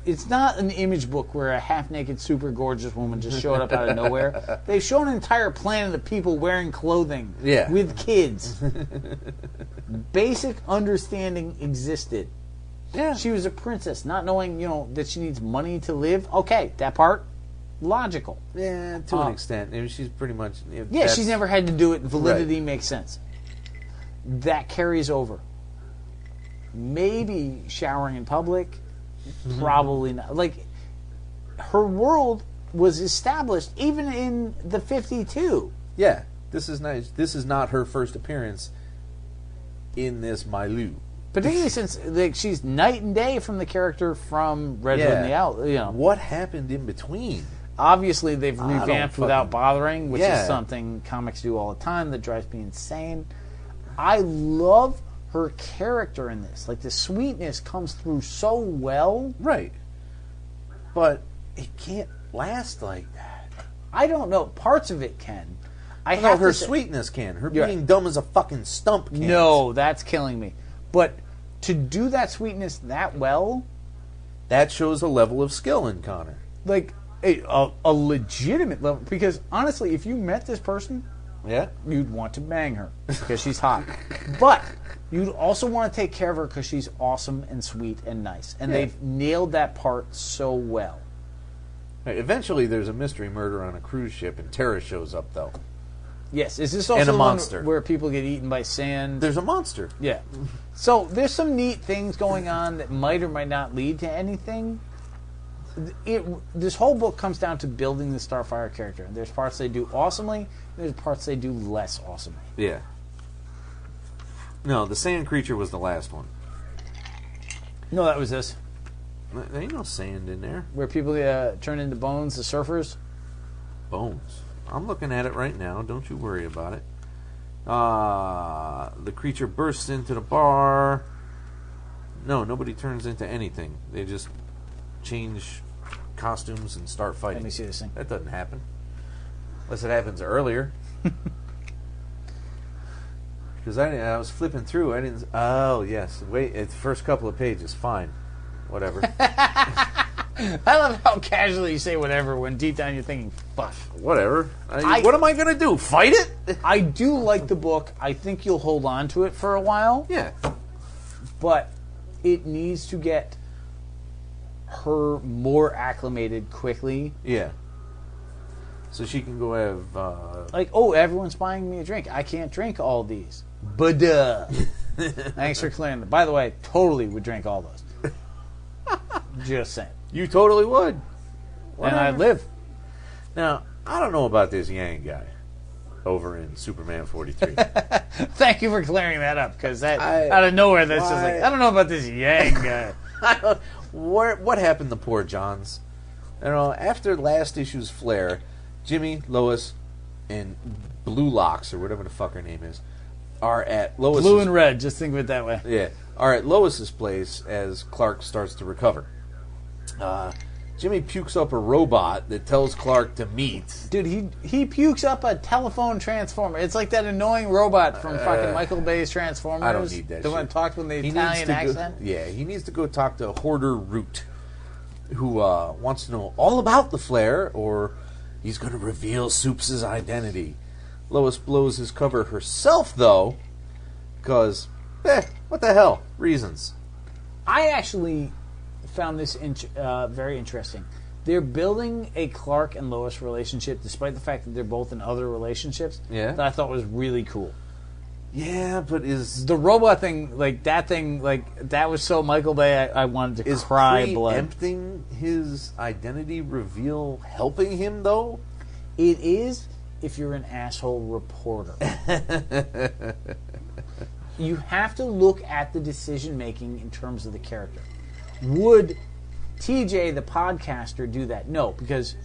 an image book where a half-naked, super gorgeous woman just showed up out of nowhere. They've shown an entire planet of people wearing clothing with kids. Basic understanding existed. Yeah. She was a princess, not knowing, that she needs money to live. Okay, that part, logical. Yeah, to an extent. I mean, she's pretty much... Yeah, she's never had to do it. Validity makes sense. That carries over. Maybe showering in public, probably not. Like, her world was established even in the 52. Yeah, this is nice. This is not her first appearance in this milieu. Particularly since she's night and day from the character from Red Hood and the Owl. What happened in between? Obviously, they've revamped Without Bothering, which is Yeah. something comics do all the time that drives me insane. I love her character in this. Like, the sweetness comes through so well. Right. But it can't last like that. I don't know. Parts of it can. No, her sweetness can. Her being dumb as a fucking stump can't. No, that's killing me. But to do that sweetness that well... That shows a level of skill in Connor. Like, a legitimate level. Because, honestly, if you met this person... Yeah? You'd want to bang her because she's hot. But you'd also want to take care of her because she's awesome and sweet and nice. And they've nailed that part so well. Right, eventually there's a mystery murder on a cruise ship and Tara shows up, though. Yes. Is this also And a the monster. one where people get eaten by sand? There's a monster. Yeah. So there's some neat things going on that might or might not lead to anything. This whole book comes down to building the Starfire character. There's parts they do awesomely, and there's parts they do less awesomely. Yeah. No, the sand creature was the last one. No, that was this. There ain't no sand in there. Where people turn into bones, the surfers. Bones. I'm looking at it right now. Don't you worry about it. The creature bursts into the bar. No, nobody turns into anything. They just change costumes and start fighting. Let me see this thing. That doesn't happen. Unless it happens earlier. Because I was flipping through. I didn't... Oh, yes. Wait, it's the first couple of pages. Fine. Whatever. I love how casually you say whatever when deep down you're thinking, fuck. Whatever. What am I going to do? Fight it? I do like the book. I think you'll hold on to it for a while. Yeah. But it needs to get her more acclimated quickly. Yeah. So she can go have... Like, oh, everyone's buying me a drink. I can't drink all these. But thanks for clearing that. By the way, totally would drink all those. Just saying. You totally would. And I'd live. Now, I don't know about this Yang guy over in Superman 43. Thank you for clearing that up, because that out of nowhere, that's just like, I don't know about this Yang guy. What happened to poor Johns? I don't know. After last issue's flare, Jimmy, Lois, and Blue Locks, or whatever the fuck her name is, are at Lois's... Blue and red, just think of it that way. Yeah. All right, Lois's place as Clark starts to recover. Jimmy pukes up a robot that tells Clark to meet. Dude, he pukes up a telephone transformer. It's like that annoying robot from fucking Michael Bay's Transformers. I don't need that the shit. one that talked with the He Italian needs to accent. he needs to go talk to Hoarder Root, who wants to know all about the flare, or he's going to reveal Soups' identity. Lois blows his cover herself, though, because, what the hell? Reasons. I actually found this very interesting. They're building a Clark and Lois relationship, despite the fact that they're both in other relationships. Yeah. That I thought was really cool. Yeah, but is The robot thing, that was so Michael Bay. I wanted to cry blood. preempting his identity reveal helping him, though? It is if you're an asshole reporter. You have to look at the decision making in terms of the character. Would TJ, the podcaster, do that? No, because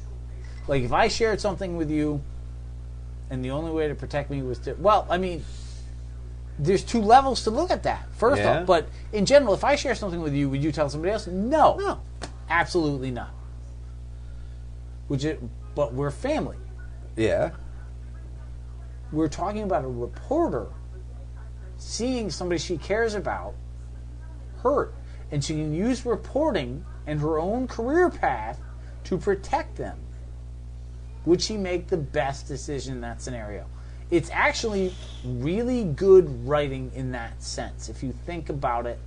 if I shared something with you and the only way to protect me was to... Well, I mean, there's two levels to look at that, first off. But in general, if I share something with you, would you tell somebody else? No. Absolutely not. But we're family. Yeah. We're talking about a reporter seeing somebody she cares about hurt. And she can use reporting and her own career path to protect them. Would she make the best decision in that scenario? It's actually really good writing in that sense. If you think about it,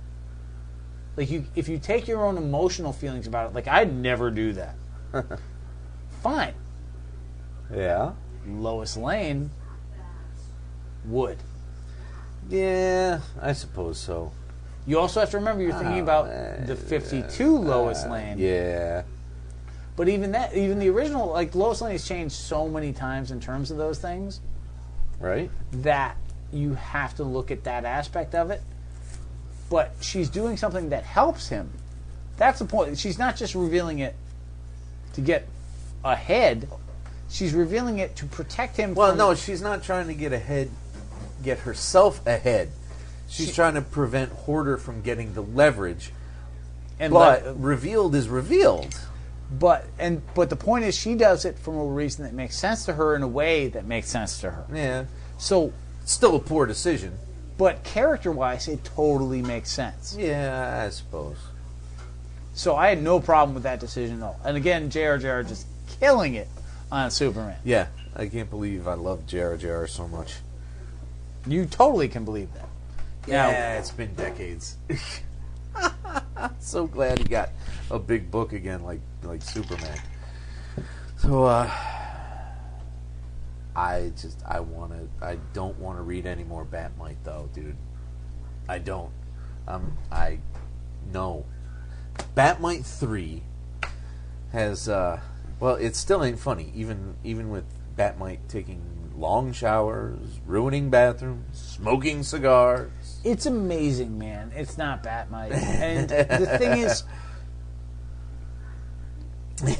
if you take your own emotional feelings about it, I'd never do that. Fine. Yeah. Lois Lane would. Yeah, I suppose so. You also have to remember you're thinking about the 52 Lois Lane. Yeah. But even the original, Lois Lane has changed so many times in terms of those things. Right. That you have to look at that aspect of it. But she's doing something that helps him. That's the point. She's not just revealing it to get ahead. She's revealing it to protect him Well, from... no, she's not trying to get herself ahead. She's trying to prevent Hoarder from getting the leverage. But revealed is revealed. But the point is, she does it from a reason that makes sense to her in a way that makes sense to her. Yeah. So, It's still a poor decision. But character-wise, it totally makes sense. Yeah, I suppose. So I had no problem with that decision at all. And again, J.R.J.R. just killing it on Superman. Yeah, I can't believe I love J.R.J.R. so much. You totally can believe that. Yeah, it's been decades. So glad he got a big book again, like Superman. So I don't want to read any more Batmite though, dude. I don't. No. Batmite 3 has well, it still ain't funny, even with Batmite taking long showers, ruining bathrooms, smoking cigars. It's amazing, man. It's not Batmite. And the thing is,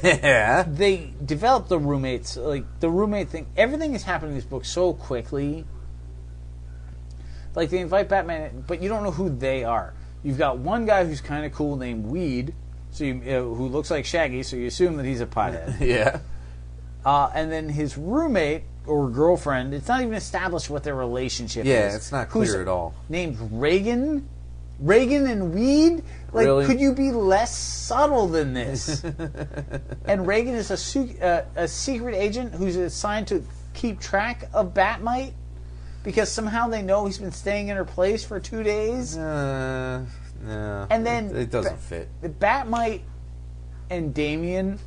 yeah, they developed the roommates, the roommate thing. Everything is happening in this book so quickly. They invite Batman in, but you don't know who they are. You've got one guy who's kind of cool named Weed, who looks like Shaggy, so you assume that he's a pothead. Yeah. And then his roommate or girlfriend, it's not even established what their relationship is. Yeah, it's not clear at all. Named Reagan? Reagan and Weed? Really? Could you be less subtle than this? And Reagan is a secret agent who's assigned to keep track of Batmite because somehow they know he's been staying in her place for 2 days. No. And then it doesn't fit. Batmite and Damian.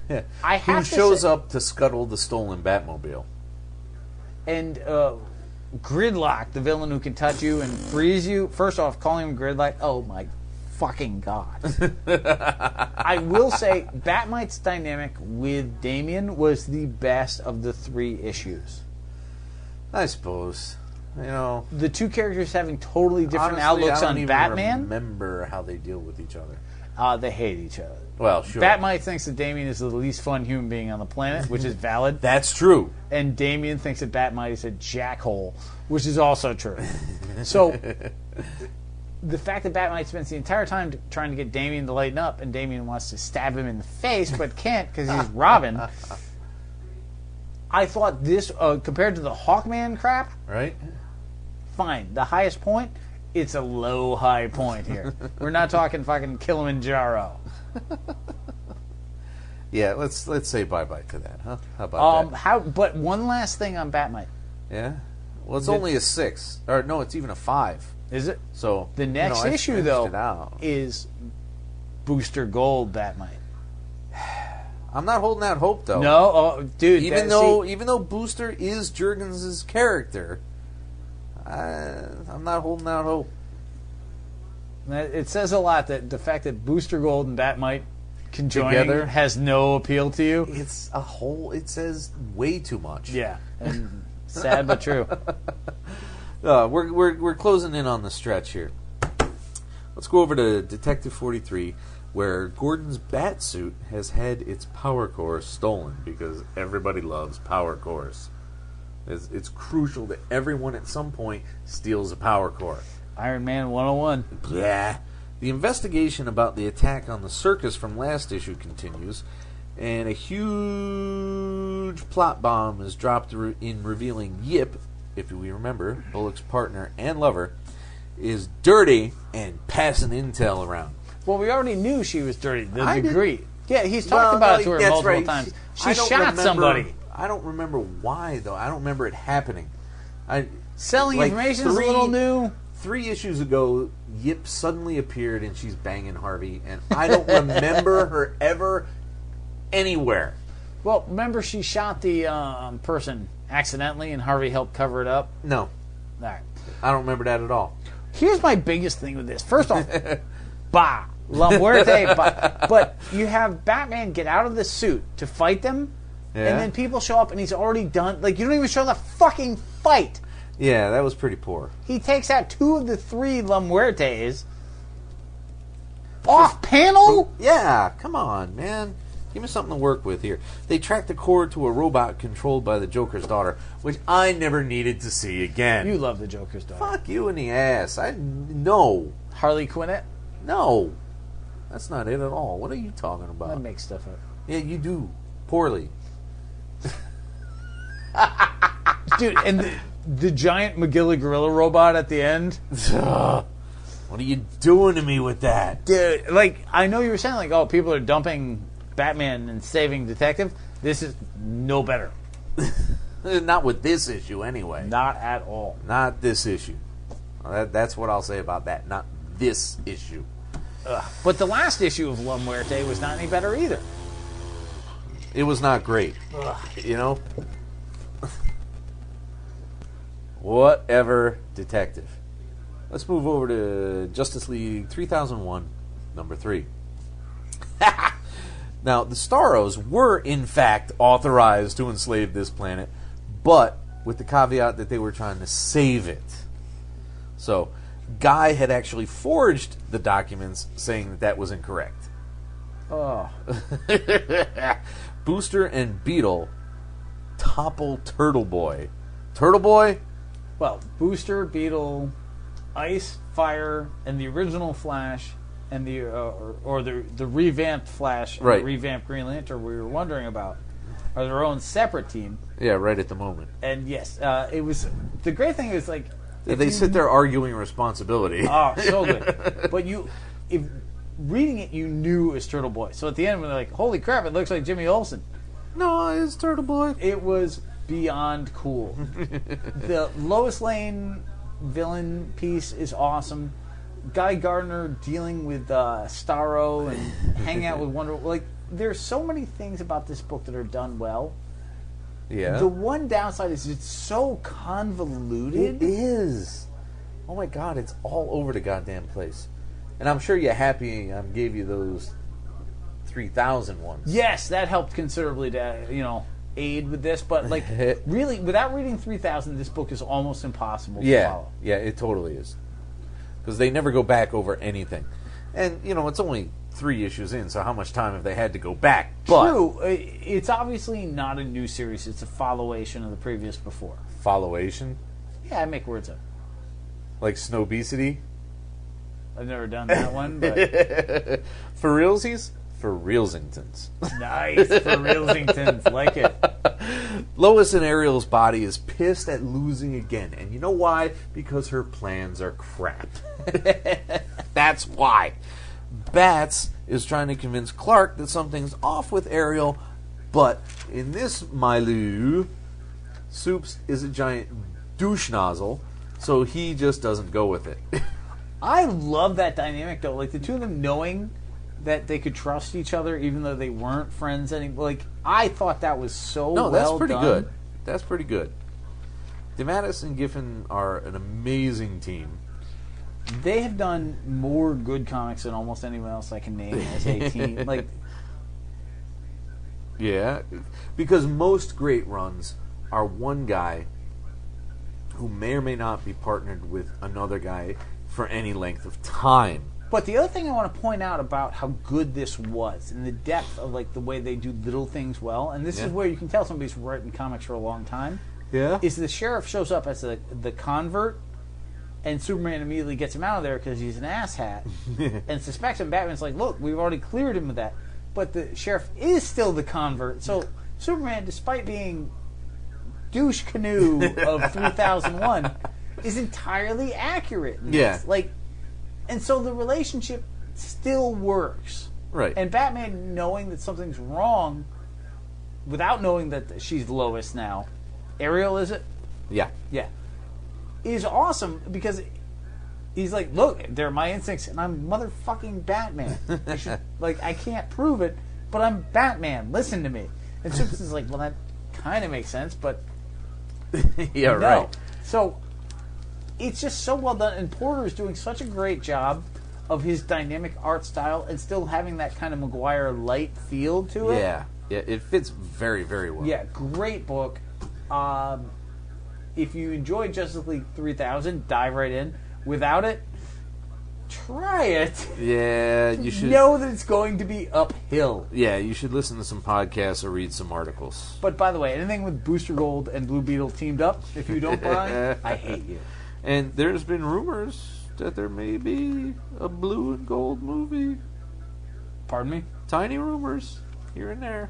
Yeah. I have Who to shows say- up to scuttle the stolen Batmobile? And Gridlock, the villain who can touch you and freeze you. First off, calling him Gridlock, oh my fucking god. I will say, Batmite's dynamic with Damian was the best of the 3 issues. I suppose. The two characters having totally different Honestly, outlooks I don't on even Batman. remember how they deal with each other. They hate each other. Well, sure. Batmite thinks that Damian is the least fun human being on the planet, which is valid. That's true. And Damian thinks that Batmite is a jackhole, which is also true. So, the fact that Batmite spends the entire time trying to get Damian to lighten up, and Damian wants to stab him in the face, but can't because he's Robin. I thought this, compared to the Hawkman crap, Right? fine. The highest point, it's a low high point here. We're not talking fucking Kilimanjaro. Yeah, let's say bye-bye to that, huh? How about that? But one last thing on Batmite. Yeah? Well, it's only a 6. Or, no, it's even a 5. Is it? So The next I issue, stretched though, it out. is Booster Gold Batmite. I'm not holding out hope, though. No, dude. Even though Booster is Jurgens' character, I'm not holding out hope. It says a lot that the fact that Booster Gold and Batmite conjoining Together? has no appeal to you. It's a whole. It says way too much. Yeah, and sad but true. We're closing in on the stretch here. Let's go over to Detective 43, where Gordon's bat suit has had its power core stolen because everybody loves power cores. It's crucial that everyone at some point steals a power core. Iron Man 101. Yeah. The investigation about the attack on the circus from last issue continues, and a huge plot bomb is dropped in revealing Yip, if we remember, Bullock's partner and lover, is dirty and passing intel around. Well, we already knew she was dirty. The I degree. Yeah, he's talked about it to her that's multiple right. times. I She don't shot remember- somebody. I don't remember why, though. I don't remember it happening. Selling like information is a little new. 3 issues ago, Yip suddenly appeared and she's banging Harvey, and I don't remember her ever anywhere. Well, remember she shot the person accidentally and Harvey helped cover it up? No, All right. I don't remember that at all. Here's my biggest thing with this. First off, bah, la muerte, bah. But you have Batman get out of the suit to fight them, Yeah. and then people show up and he's already done. Like, you don't even show the fucking fight. Yeah, that was pretty poor. He takes out 2 of the 3 La Muertes. Off panel? Yeah, come on, man. Give me something to work with here. They tracked the core to a robot controlled by the Joker's daughter, which I never needed to see again. You love the Joker's daughter. Fuck you in the ass. No. Harley Quinn. No. That's not it at all. What are you talking I about? make stuff up. Yeah, you do. Poorly. Dude, and the giant McGilly gorilla robot at the end. What are you doing to me with that? Dude, like, I know you were saying, like, oh, people are dumping Batman and saving Detective. This is no better. Not with this issue, anyway. Not at all. Not this issue. That's what I'll say about that. Not this issue. But the last issue of La Muerte was not any better either. It was not great. You know? Whatever, Detective. Let's move over to Justice League 3001, number 3. Now, the Starros were, in fact, authorized to enslave this planet, but with the caveat that they were trying to save it. So, Guy had actually forged the documents saying that that was incorrect. Oh. Booster and Beetle topple Turtle Boy. Turtle Boy? Well, Booster, Beetle, Ice, Fire, and the original Flash, and the the revamped Flash, and Right. the revamped Green Lantern we were wondering about are their own separate team. Yeah, right at the moment. And yes, it was the great thing is like They sit there arguing responsibility. oh so good, but if reading it you knew it was Turtle Boy. So at the end when they're like, holy crap, it looks like Jimmy Olsen. No, it's Turtle Boy. It was beyond cool. The Lois Lane villain piece is awesome. Guy Gardner dealing with Starro and hanging out with Wonder Woman. Like, there's so many things about this book that are done well. Yeah. The one downside is it's so convoluted. It is. Oh my god, it's all over the goddamn place. And I'm sure you're happy I gave you those 3,000 ones. Yes, that helped considerably to, aid with this. But, like, really, without reading 3,000, this book is almost impossible to follow. Yeah, it totally is. Because they never go back over anything. And, it's only 3 issues in, so how much time have they had to go back? But True. It's obviously not a new series. It's a followation of the previous before. Followation? Yeah, I make words up. Like Snowbesity? I've never done that one, but For realsies? For realsingtons. nice. For realsingtons. Like it. Lois and Ariel's body is pissed at losing again. And you know why? Because her plans are crap. That's why. Bats is trying to convince Clark that something's off with Ariel, but in this milieu, Soups is a giant douche nozzle, so he just doesn't go with it. I love that dynamic, though. Like, the two of them knowing that they could trust each other even though they weren't friends anymore. Like, I thought that was so well done. No, that's pretty good. That's pretty good. DeMatteis and Giffen are an amazing team. They have done more good comics than almost anyone else I can name as a team. Like, yeah, because most great runs are one guy who may or may not be partnered with another guy for any length of time. but the other thing I want to point out about how good this was and the depth of like the way they do little things well, and this is where you can tell somebody's writing comics for a long time. Yeah, Is the sheriff shows up as the convert, and Superman immediately gets him out of there because he's an asshat and suspects him. Batman's like, look, we've already cleared him of that. But the sheriff is still the convert. So Superman, despite being douche canoe of 3001, is entirely accurate in this. Like, and so the relationship still works. right. And Batman knowing that something's wrong without knowing that she's Lois now. Ariel, is it? yeah, Yeah. Is awesome because he's like, look, they're my instincts, and I'm motherfucking Batman. I can't prove it, but I'm Batman. Listen to me. And Superman's like, well, that kind of makes sense, but yeah, no. right. So it's just so well done, and Porter is doing such a great job of his dynamic art style and still having that kind of Maguire light feel to it. Yeah, it fits very, very well. Yeah, great book. If you enjoyed Justice League 3000, dive right in. Without it, try it. Yeah, you should know that it's going to be uphill. Yeah, you should listen to some podcasts or read some articles. But by the way, anything with Booster Gold and Blue Beetle teamed up, if you don't buy, I hate you. And there's been rumors that there may be a blue and gold movie. Pardon me? Tiny rumors here and there.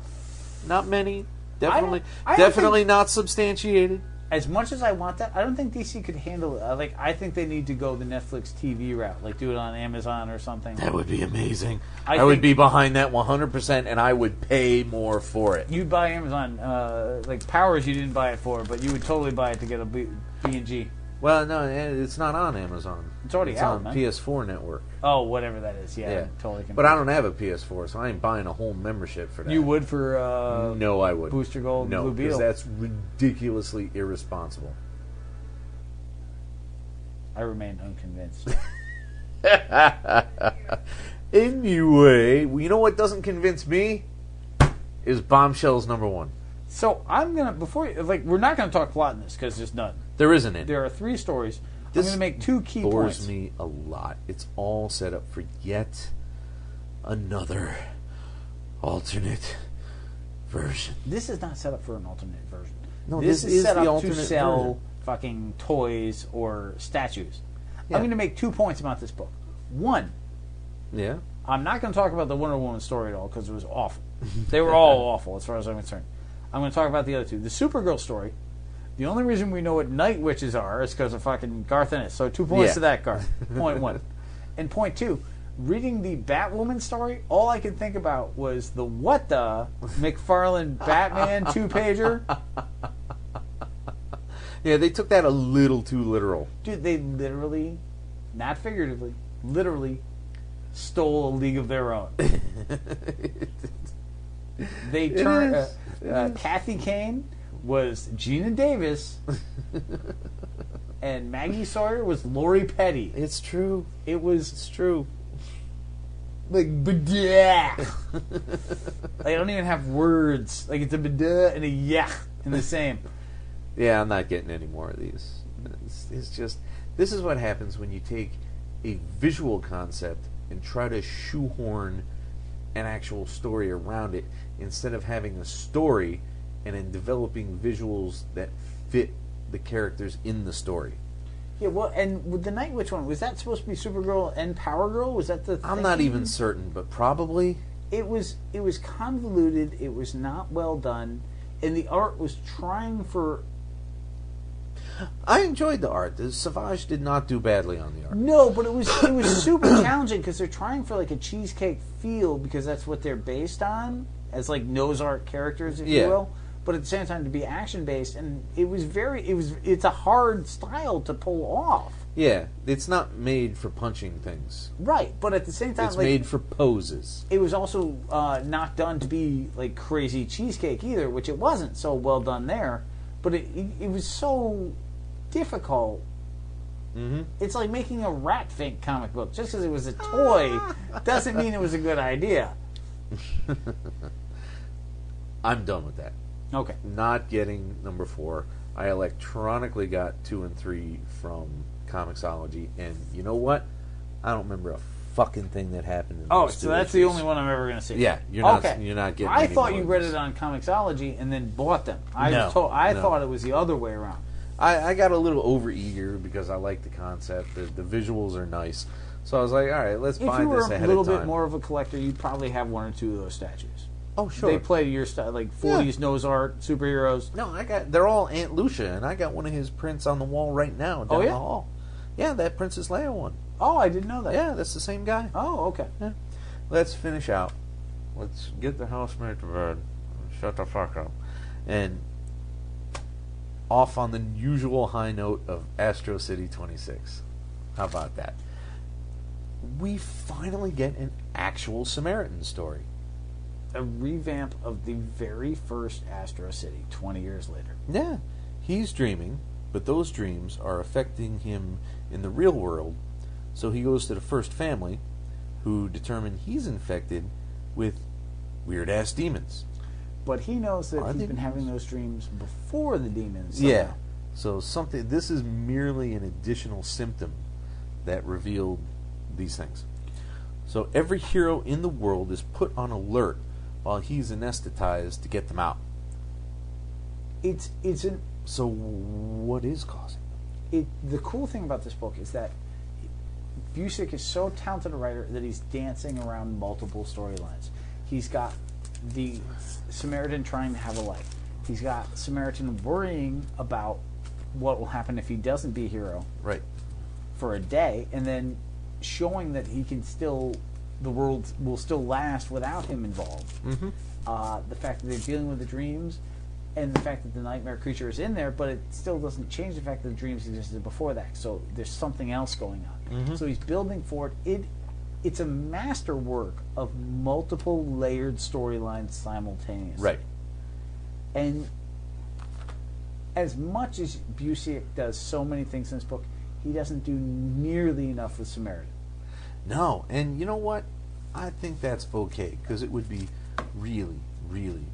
Not many. I don't Definitely think- not substantiated. As much as I want that, I don't think DC could handle it. I think they need to go the Netflix TV route, like do it on Amazon or something. That would be amazing. I I would think- be behind that 100%, and I would pay more for it. You'd buy Amazon, like Powers you didn't buy it for, but you would totally buy it to get a B&G. Well, no, it's not on Amazon. It's already out, on man. PS4 network. Oh, whatever that is. Yeah, Yeah, totally. but I don't have a PS4, so I ain't buying a whole membership for that. You would for No, I would. Booster Gold, no, Blue because Beetle. that's ridiculously irresponsible. I remain unconvinced. Anyway, you know what doesn't convince me? Is Bombshells #1. So I'm gonna we're not gonna talk plot in this because there's none. There isn't any. There are 3 stories. This I'm gonna make 2 key bores points. me a lot. It's all set up for yet another alternate version. This is not set up for an alternate version. No, this this is is set the up to alternate sell version. fucking toys or statues. Yeah. I'm gonna make 2 points about this book. One, Yeah. I'm not going to talk about the Wonder Woman story at all because it was awful. They were all awful as far as I'm concerned. I'm going to talk about the other 2. The Supergirl story, the only reason we know what night witches are is because of fucking Garth Ennis. So 2 points Yeah. to that, Garth. Point 1. And point 2, reading the Batwoman story, all I could think about was the what the McFarlane Batman 2-pager. Yeah, they took that a little too literal. Dude, they literally, not figuratively, literally stole a league of their own. They turned Kathy Kane was Gina Davis, and Maggie Sawyer was Lori Petty. It's true. It's true. Like badah. They don't even have words. Like it's a badah and a yah in the same. Yeah, I'm not getting any more of these. It's just, this is what happens when you take a visual concept and try to shoehorn an actual story around it instead of having a story and then developing visuals that fit the characters in the story. Yeah, well, and with the Night Witch one, was that supposed to be Supergirl and Power Girl? Was that the I'm not thinking? even certain, but probably. It was convoluted. It was not well done, and the art was trying for. I enjoyed the art. The Savage did not do badly on the art. No, but it was super challenging because they're trying for like a cheesecake feel because that's what they're based on as like nose art characters, if you will. But at the same time, to be action based, and it's a hard style to pull off. Yeah, it's not made for punching things. Right, but at the same time, It's like, made for poses. it was also not done to be like crazy cheesecake either, which it wasn't so well done there. But it was so difficult. Mm-hmm. It's like making a Rat Fink comic book. Just because it was a toy doesn't mean it was a good idea. I'm done with that. Okay. Not getting number 4. I electronically got 2 and 3 from Comixology, and you know what? I don't remember a fucking thing that happened in Oh, those so two that's issues. the only one I'm ever going to see. Yeah, you're not getting I any thought more you of read this. it on Comixology and then bought them. I No. thought it was the other way around. I got a little overeager because I like the concept. The visuals are nice. So I was like, all right, let's If buy you were this a ahead little of time. bit more of a collector, you'd probably have 1 or 2 of those statues. Oh, sure. They play your style, like 40s nose art, superheroes. No, they're all Aunt Lucia, and I got one of his prints on the wall right now down the hall. Yeah, that Princess Leia one. Oh, I didn't know that. Yeah, that's the same guy. Oh, okay. Yeah. Let's finish out. Let's get the housemate to bed. Shut the fuck up. And off on the usual high note of Astro City 26. How about that? We finally get an actual Samaritan story. A revamp of the very first Astro City 20 years later. Yeah. He's dreaming, but those dreams are affecting him in the real world, so he goes to the first family, who determine he's infected with weird-ass demons. But he knows that Are he's they been having those dreams before the demons. Yeah. So this is merely an additional symptom that revealed these things. So every hero in the world is put on alert while he's anesthetized to get them out. So what is causing them? The cool thing about this book is that Busiek is so talented a writer that he's dancing around multiple storylines. He's got the Samaritan trying to have a life. He's got Samaritan worrying about what will happen if he doesn't be a hero Right. for a day, and then showing that he can still, the world will still last without him involved. Mm-hmm. The fact that they're dealing with the dreams, and the fact that the nightmare creature is in there, but it still doesn't change the fact that the dreams existed before that. So there's something else going on. Mm-hmm. So he's building for it. It's a masterwork of multiple layered storylines simultaneously. Right. And as much as Busiek does so many things in this book, he doesn't do nearly enough with Samaritan. No, and you know what? I think that's okay, because it would be really, really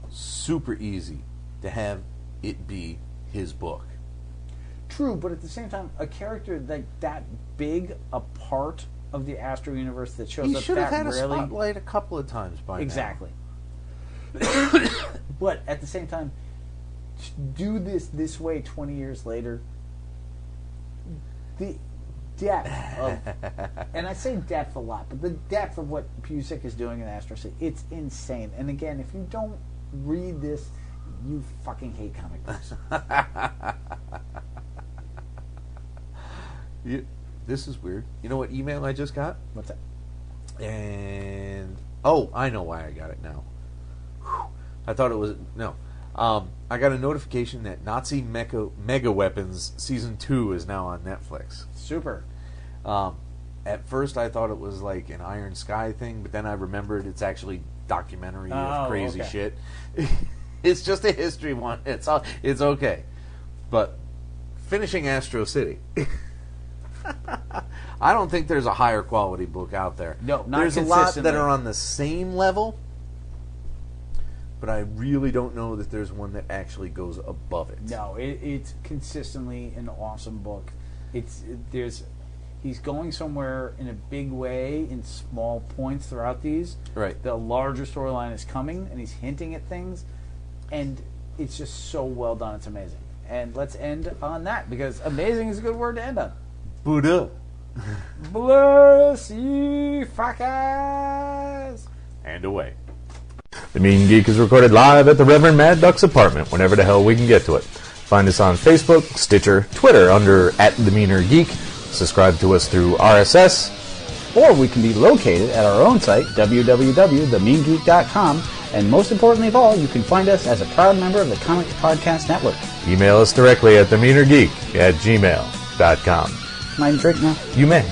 super easy to have it be his book. True, but at the same time, a character like that big a part of the Astro universe that shows He up should have that had a rarely. spotlight a couple of times by Exactly. But at the same time, to do this way 20 years later, the depth of, and I say depth a lot, but the depth of what Busiek is doing in Astro City, it's insane. And again, if you don't read this, you fucking hate comic books. This is weird. You know what email I just got? What's that? And oh, I know why I got it now. Whew. I thought it was no. I got a notification that Nazi Mega Weapons Season 2 is now on Netflix. Super. At first, I thought it was like an Iron Sky thing, but then I remembered it's actually documentary of crazy shit. It's just a history one. It's okay. But finishing Astro City. I don't think there's a higher quality book out there. No, not there's a lot consistently. that are on the same level, but I really don't know that there's one that actually goes above it. No, it's consistently an awesome book. He's going somewhere in a big way in small points throughout these. Right. The larger storyline is coming, and he's hinting at things, and it's just so well done. It's amazing. And let's end on that, because amazing is a good word to end on. Buddha. Bless ye fuckers. And away. The Mean Geek is recorded live at the Reverend Mad Duck's apartment whenever the hell we can get to it. Find us on Facebook, Stitcher, Twitter under @TheMeanerGeek. Subscribe to us through RSS. Or we can be located at our own site, www.themeangeek.com. And most importantly of all, you can find us as a proud member of the Comics Podcast Network. Email us directly at themeanergeek@gmail.com. Can I drink now? You may.